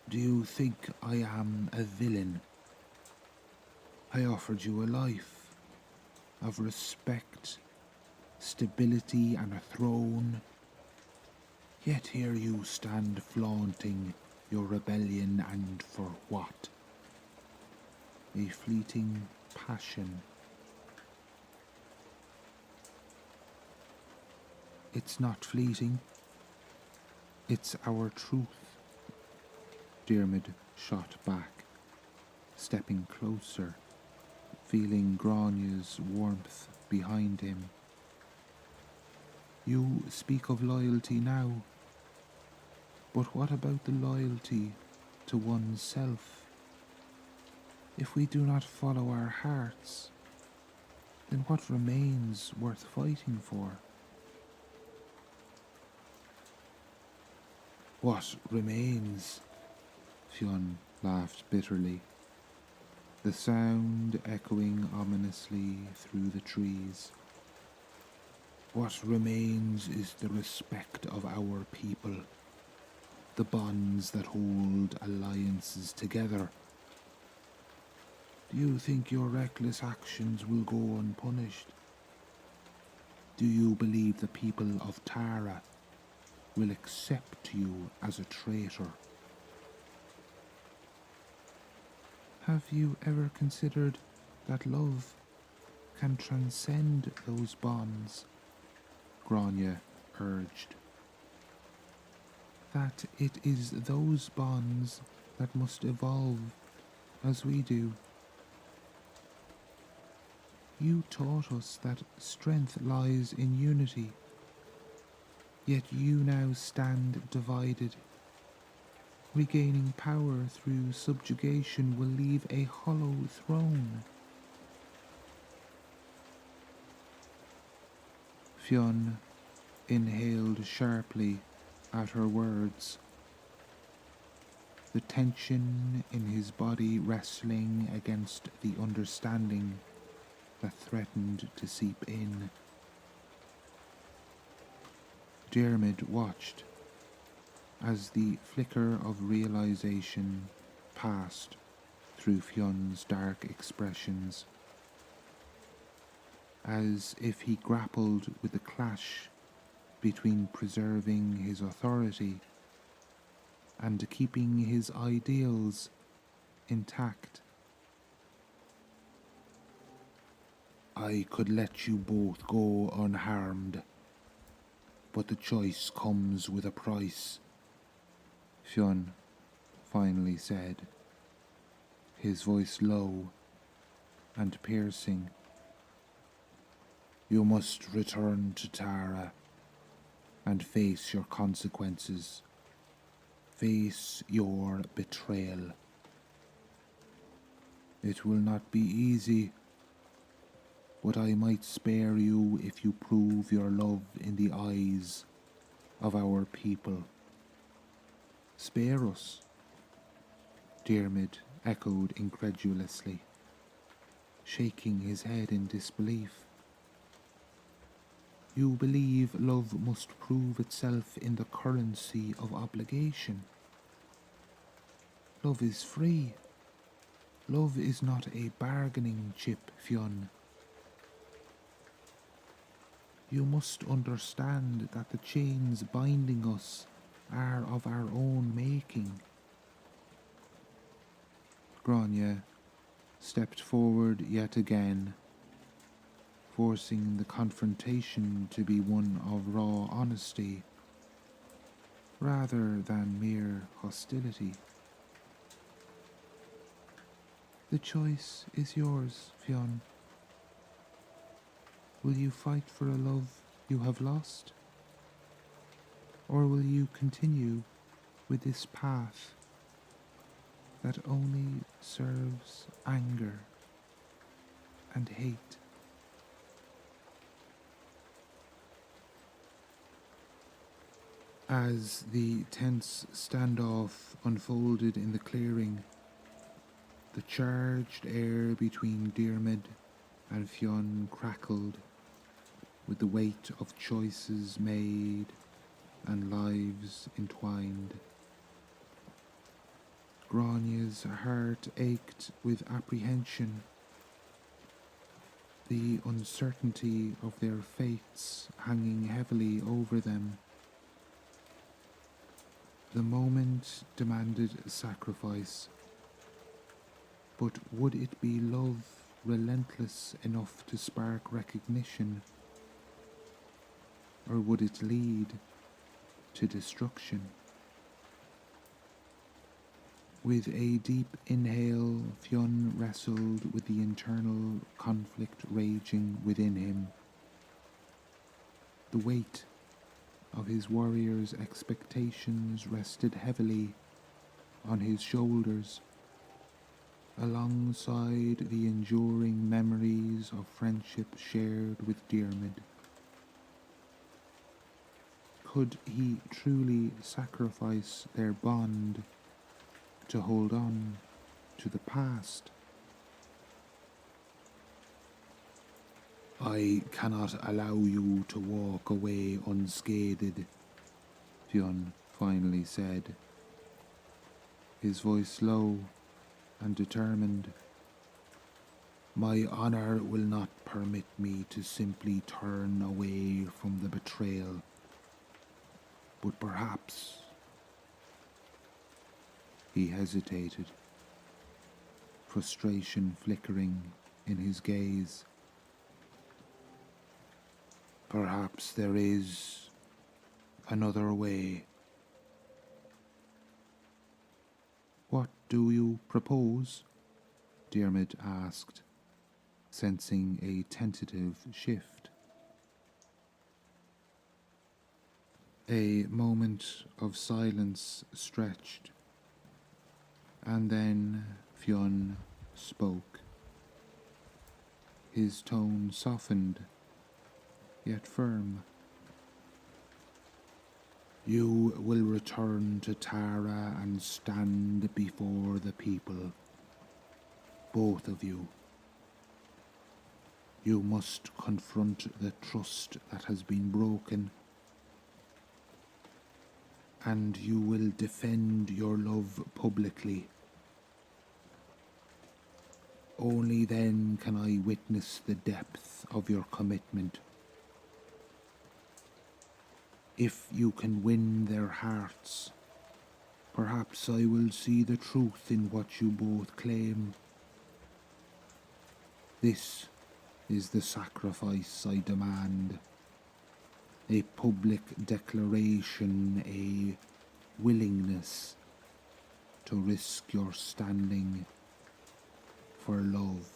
Do you think I am a villain? I offered you a life of respect, stability, and a throne. Yet here you stand flaunting your rebellion, and for what? A fleeting passion. It's not fleeting. It's our truth, Diarmuid shot back, stepping closer, feeling Gráinne's warmth behind him. You speak of loyalty now, but what about the loyalty to oneself? If we do not follow our hearts, then what remains worth fighting for? What remains? Fionn laughed bitterly, the sound echoing ominously through the trees. What remains is the respect of our people, the bonds that hold alliances together. Do you think your reckless actions will go unpunished? Do you believe the people of Tara will accept you as a traitor? Have you ever considered that love can transcend those bonds? Gráinne urged. That it is those bonds that must evolve as we do. You taught us that strength lies in unity, yet you now stand divided. Regaining power through subjugation will leave a hollow throne. Fionn inhaled sharply at her words, the tension in his body wrestling against the understanding that threatened to seep in. Diarmuid watched as the flicker of realization passed through Fionn's dark expressions, as if he grappled with the clash between preserving his authority and keeping his ideals intact. I could let you both go unharmed, but the choice comes with a price, Fionn finally said, his voice low and piercing. You must return to Tara and face your consequences. Face your betrayal. It will not be easy, but I might spare you if you prove your love in the eyes of our people. Spare us? Diarmuid echoed incredulously. shaking his head in disbelief. You believe love must prove itself in the currency of obligation. Love is free. Love is not a bargaining chip, Fionn. You must understand that the chains binding us are of our own making. Gráinne stepped forward yet again, forcing the confrontation to be one of raw honesty rather than mere hostility. The choice is yours, Fionn. Will you fight for a love you have lost? Or will you continue with this path that only serves anger and hate? As the tense standoff unfolded in the clearing, the charged air between Diarmuid and Fionn crackled with the weight of choices made and lives entwined. Gráinne's heart ached with apprehension, the uncertainty of their fates hanging heavily over them. The moment demanded sacrifice, but would it be love relentless enough to spark recognition, or would it lead to destruction? With a deep inhale, Fionn wrestled with the internal conflict raging within him. The weight of his warrior's expectations rested heavily on his shoulders, alongside the enduring memories of friendship shared with Diarmuid. Could he truly sacrifice their bond to hold on to the past? I cannot allow you to walk away unscathed, Fionn finally said, his voice low and determined. My honour will not permit me to simply turn away from the betrayal, but perhaps... He hesitated, frustration flickering in his gaze. Perhaps there is another way. What do you propose? Diarmuid asked, sensing a tentative shift. A moment of silence stretched, and then Fionn spoke. His tone softened, yet firm. You will return to Tara and stand before the people, both of you. You must confront the trust that has been broken, and you will defend your love publicly. Only then can I witness the depth of your commitment. If you can win their hearts, perhaps I will see the truth in what you both claim. This is the sacrifice I demand. A public declaration, a willingness to risk your standing for love.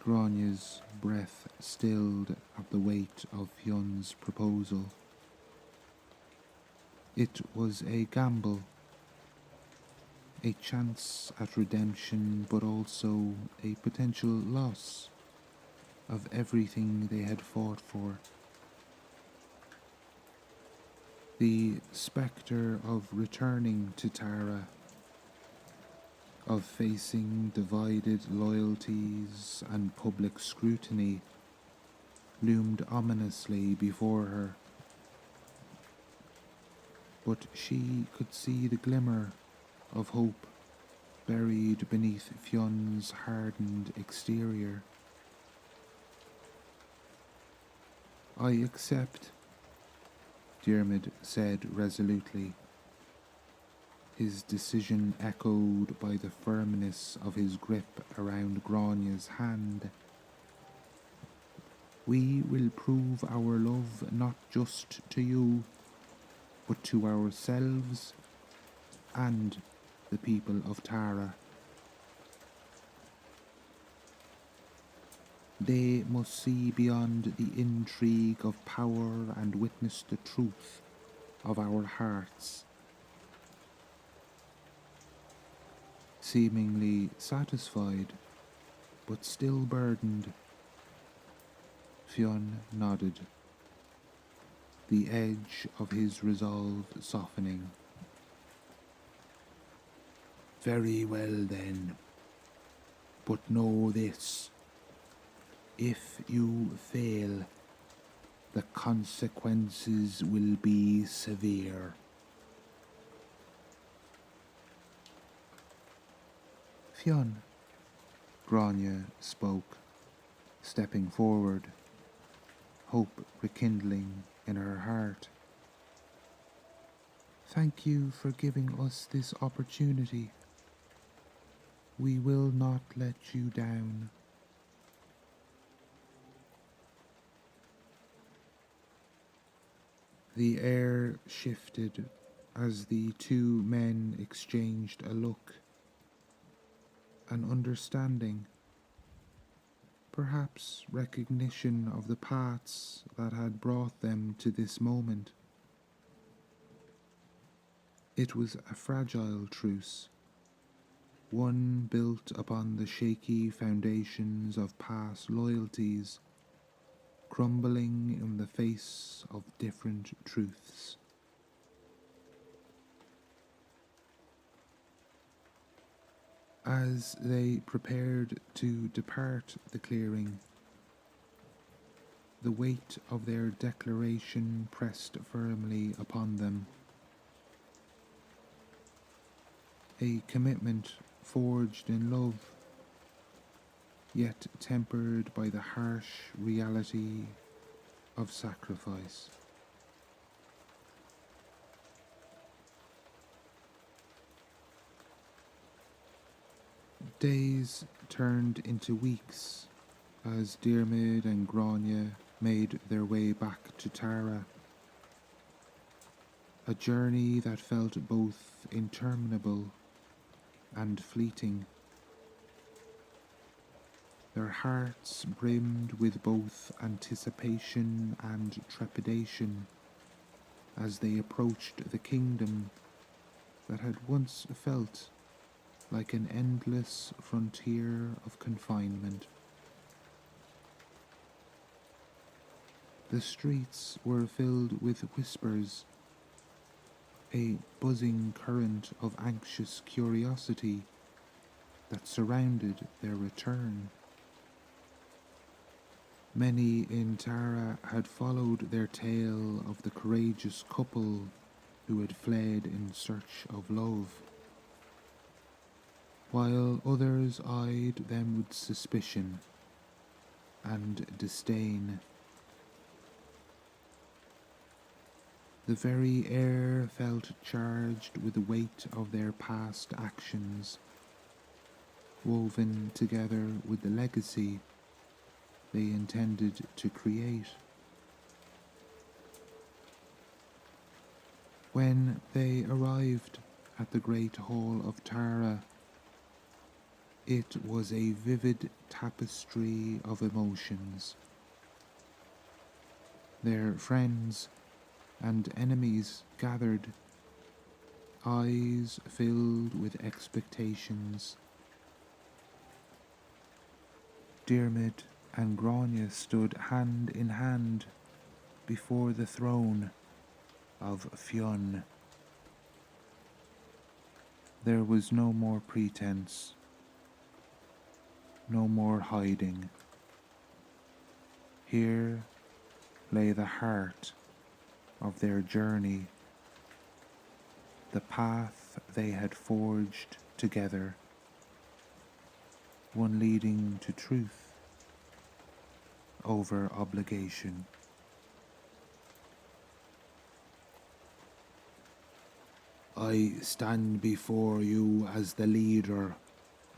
Gráinne's breath stilled at the weight of Fionn's proposal. It was a gamble, a chance at redemption, but also a potential loss of everything they had fought for. The spectre of returning to Tara of facing divided loyalties and public scrutiny loomed ominously before her, but she could see the glimmer of hope buried beneath Fionn's hardened exterior. "I accept," Diarmuid said resolutely, his decision echoed by the firmness of his grip around Gráinne's hand. "We will prove our love not just to you, but to ourselves and the people of Tara. They must see beyond the intrigue of power and witness the truth of our hearts." Seemingly satisfied, but still burdened, Fionn nodded, the edge of his resolve softening. "Very well then, but know this. If you fail, the consequences will be severe." "Fionn," Gráinne spoke, stepping forward, hope rekindling in her heart. "Thank you for giving us this opportunity. We will not let you down." The air shifted as the two men exchanged a look, an understanding, perhaps recognition of the paths that had brought them to this moment. It was a fragile truce, one built upon the shaky foundations of past loyalties, crumbling in the face of different truths. As they prepared to depart the clearing, the weight of their declaration pressed firmly upon them. A commitment forged in love, yet tempered by the harsh reality of sacrifice. Days turned into weeks as Diarmuid and Gráinne made their way back to Tara, a journey that felt both interminable and fleeting. Their hearts brimmed with both anticipation and trepidation as they approached the kingdom that had once felt like an endless frontier of confinement. The streets were filled with whispers, a buzzing current of anxious curiosity that surrounded their return. Many in Tara had followed their tale of the courageous couple who had fled in search of love, while others eyed them with suspicion and disdain. The very air felt charged with the weight of their past actions, woven together with the legacy they intended to create. When they arrived at the Great Hall of Tara, it was a vivid tapestry of emotions. Their friends and enemies gathered, eyes filled with expectations. Diarmuid and Gráinne stood hand in hand before the throne of Fionn. There was no more pretense, no more hiding. Here lay the heart of their journey, the path they had forged together, one leading to truth over obligation. I stand before you as the leader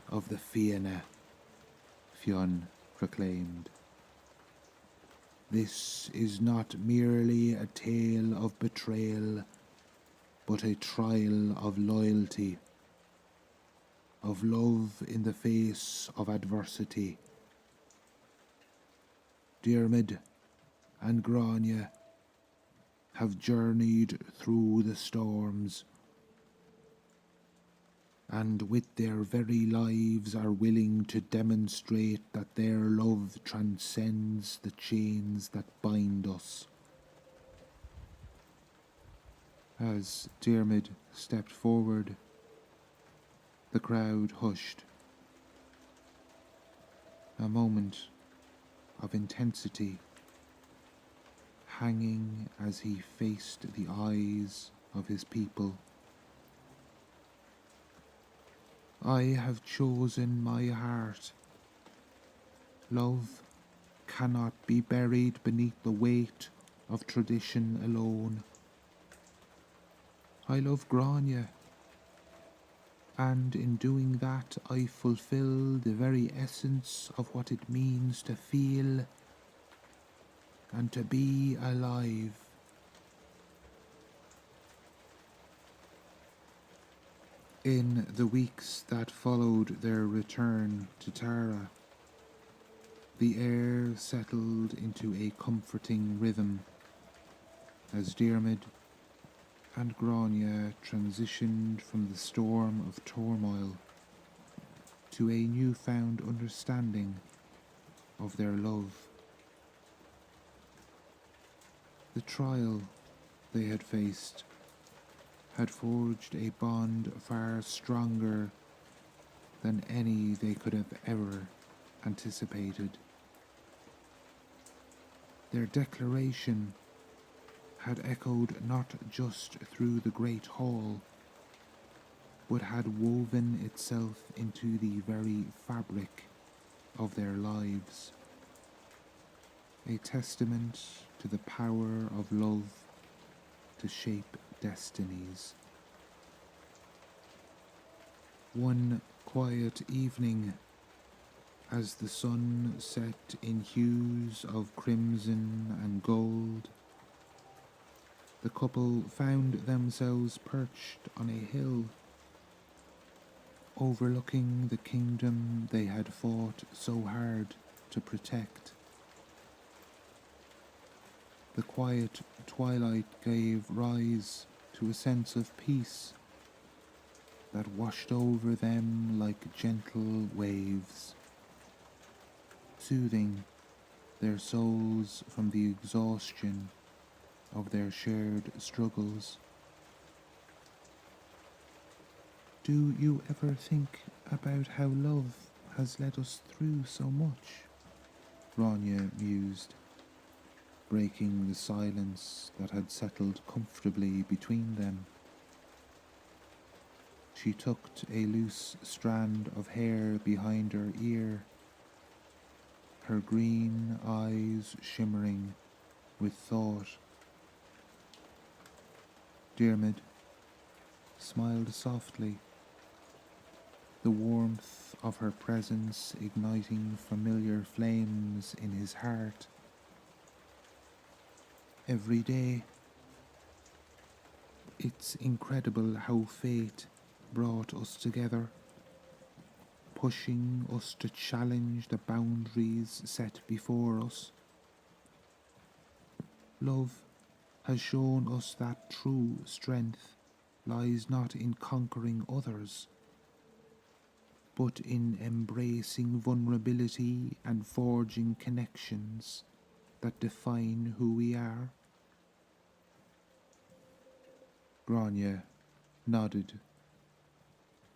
of the Fianna, Fionn proclaimed. This is not merely a tale of betrayal, but a trial of loyalty, of love in the face of adversity. Diarmuid and Gráinne have journeyed through the storms, and with their very lives are willing to demonstrate that their love transcends the chains that bind us. As Diarmuid stepped forward, the crowd hushed. A moment of intensity, hanging as he faced the eyes of his people. I have chosen my heart. Love cannot be buried beneath the weight of tradition alone. I love Gráinne, and in doing that I fulfill the very essence of what it means to feel and to be alive. In the weeks that followed their return to Tara, the air settled into a comforting rhythm as Diarmuid and Gráinne transitioned from the storm of turmoil to a newfound understanding of their love. The trial they had faced had forged a bond far stronger than any they could have ever anticipated. Their declaration had echoed not just through the great hall, but had woven itself into the very fabric of their lives, a testament to the power of love to shape destinies. One quiet evening, as the sun set in hues of crimson and gold, the couple found themselves perched on a hill, overlooking the kingdom they had fought so hard to protect. The quiet twilight gave rise to a sense of peace that washed over them like gentle waves, soothing their souls from the exhaustion of their shared struggles. Do you ever think about how love has led us through so much? Gráinne mused, breaking the silence that had settled comfortably between them. She tucked a loose strand of hair behind her ear, her green eyes shimmering with thought. Diarmuid smiled softly, the warmth of her presence igniting familiar flames in his heart. Every day, it's incredible how fate brought us together, pushing us to challenge the boundaries set before us. Love has shown us that true strength lies not in conquering others, but in embracing vulnerability and forging connections that define who we are. Gráinne nodded,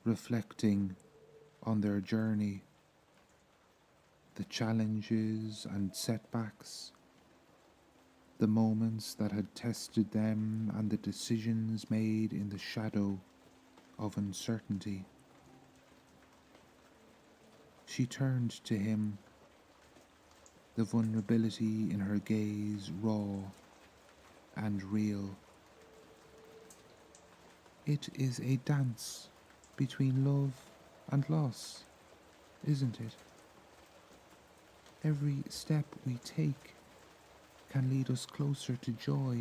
reflecting on their journey, the challenges and setbacks, the moments that had tested them, and the decisions made in the shadow of uncertainty. She turned to him, the vulnerability in her gaze raw and real. It is a dance between love and loss, isn't it? Every step we take can lead us closer to joy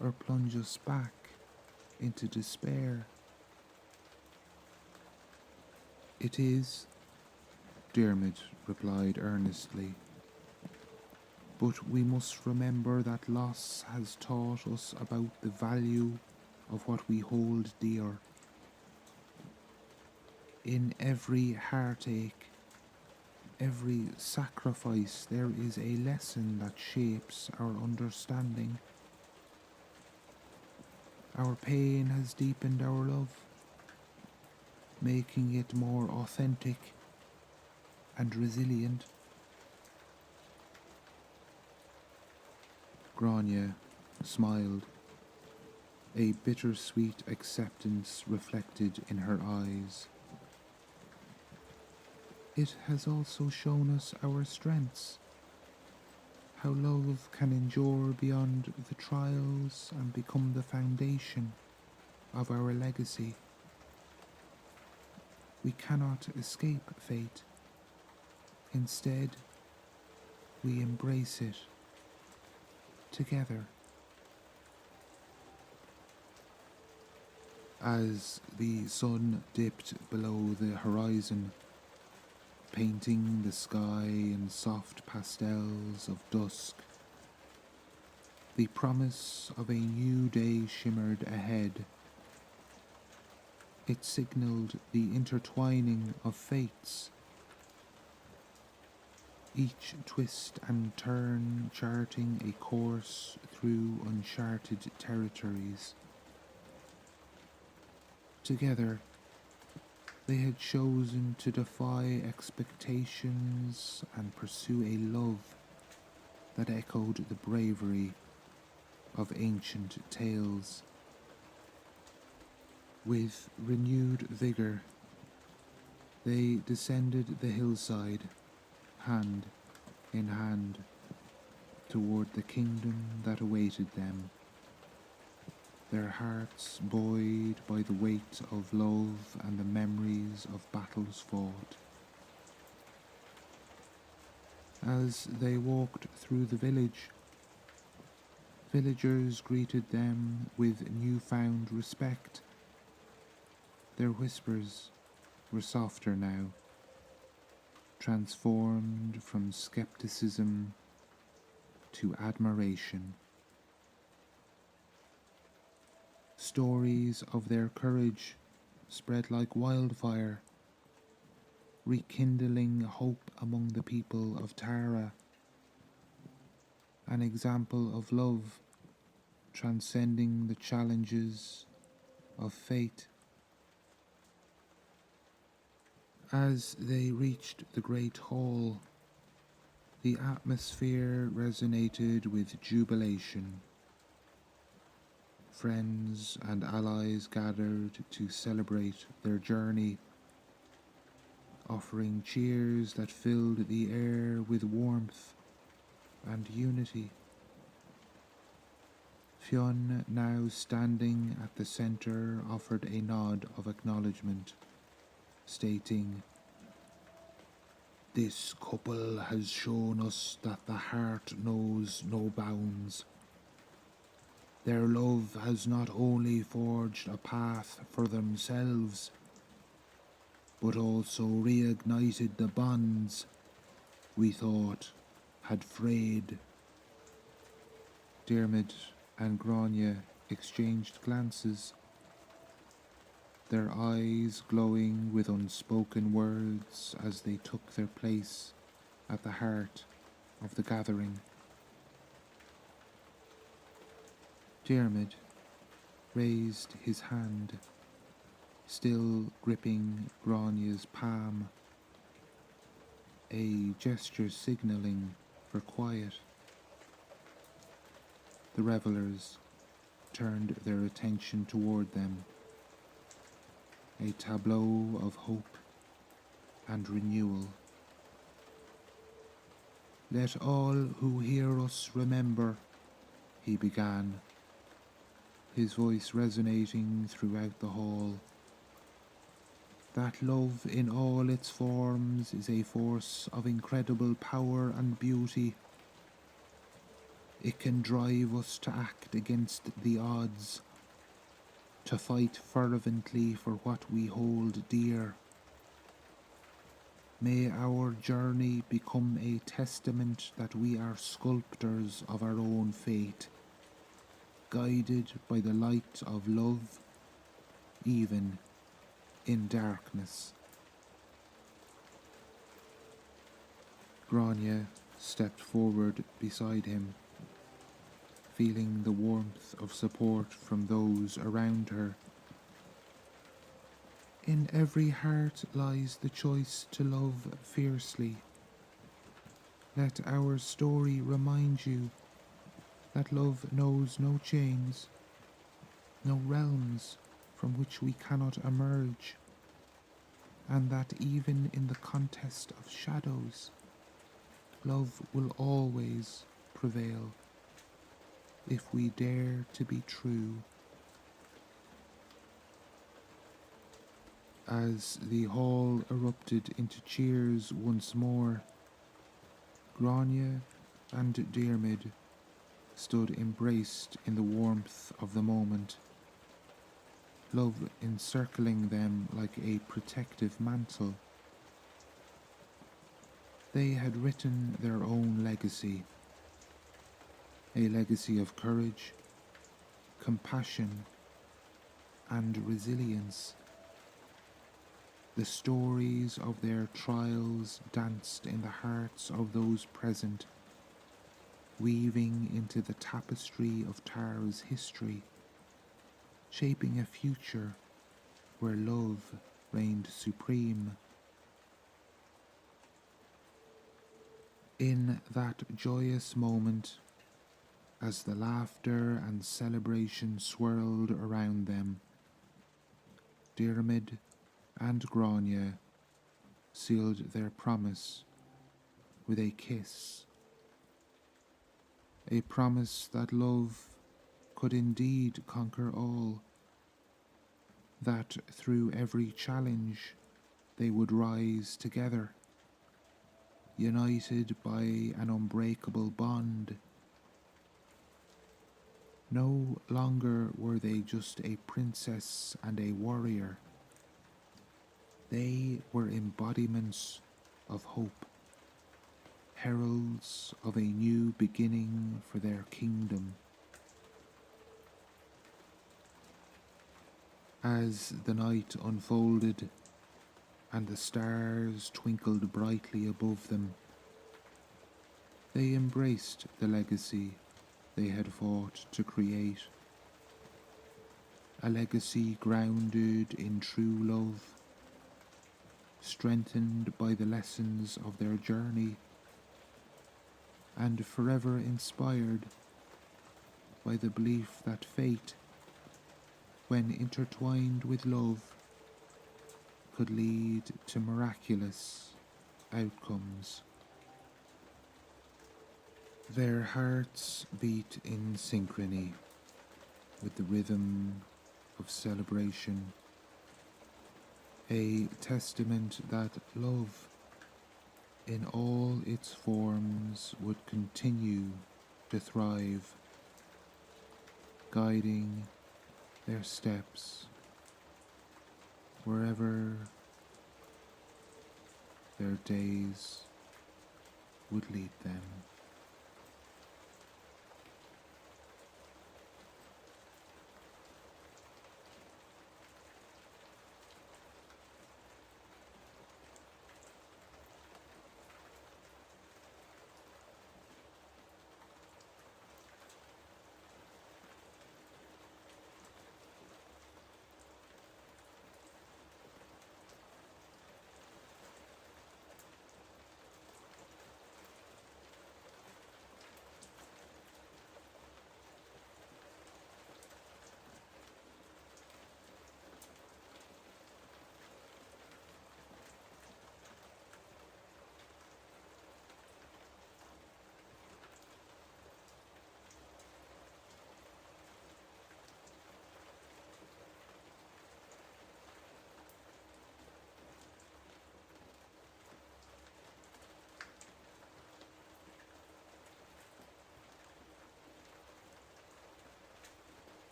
or plunge us back into despair. It is, Diarmuid replied earnestly, but we must remember that loss has taught us about the value of what we hold dear. In every heartache, every sacrifice, there is a lesson that shapes our understanding. Our pain has deepened our love, making it more authentic and resilient. Gráinne smiled, a bittersweet acceptance reflected in her eyes. It has also shown us our strengths, how love can endure beyond the trials and become the foundation of our legacy. We cannot escape fate. Instead, we embrace it together. As the sun dipped below the horizon, painting the sky in soft pastels of dusk, the promise of a new day shimmered ahead. It signaled the intertwining of fates, each twist and turn charting a course through uncharted territories. Together, they had chosen to defy expectations and pursue a love that echoed the bravery of ancient tales. With renewed vigour, they descended the hillside, hand in hand, toward the kingdom that awaited them, their hearts buoyed by the weight of love and the memories of battles fought. As they walked through the village, villagers greeted them with newfound respect. Their whispers were softer now, transformed from skepticism to admiration. Stories of their courage spread like wildfire, rekindling hope among the people of Tara, an example of love transcending the challenges of fate. As they reached the great hall, the atmosphere resonated with jubilation. Friends and allies gathered to celebrate their journey, offering cheers that filled the air with warmth and unity. Fionn, now standing at the centre, offered a nod of acknowledgement, stating, "This couple has shown us that the heart knows no bounds. Their love has not only forged a path for themselves, but also reignited the bonds we thought had frayed." Diarmuid and Gráinne exchanged glances, their eyes glowing with unspoken words as they took their place at the heart of the gathering. Diarmuid raised his hand, still gripping Gráinne's palm, a gesture signalling for quiet. The revellers turned their attention toward them, a tableau of hope and renewal. "Let all who hear us remember," he began, his voice resonating throughout the hall, "that love in all its forms is a force of incredible power and beauty. It can drive us to act against the odds, to fight fervently for what we hold dear. May our journey become a testament that we are sculptors of our own fate, guided by the light of love, even in darkness." Gráinne stepped forward beside him, feeling the warmth of support from those around her. "In every heart lies the choice to love fiercely. Let our story remind you that love knows no chains, no realms from which we cannot emerge, and that even in the contest of shadows, love will always prevail if we dare to be true." As the hall erupted into cheers once more, Gráinne and Diarmuid stood embraced in the warmth of the moment, love encircling them like a protective mantle. They had written their own legacy, a legacy of courage, compassion, and resilience. The stories of their trials danced in the hearts of those present, weaving into the tapestry of Tara's history, shaping a future where love reigned supreme. In that joyous moment, as the laughter and celebration swirled around them, Diarmuid and Gráinne sealed their promise with a kiss, a promise that love could indeed conquer all, that through every challenge they would rise together, united by an unbreakable bond. No longer were they just a princess and a warrior. They were embodiments of hope, heralds of a new beginning for their kingdom. As the night unfolded and the stars twinkled brightly above them, they embraced the legacy they had fought to create, a legacy grounded in true love, strengthened by the lessons of their journey, and forever inspired by the belief that fate, when intertwined with love, could lead to miraculous outcomes. Their hearts beat in synchrony with the rhythm of celebration, a testament that love in all its forms would continue to thrive, guiding their steps wherever their days would lead them.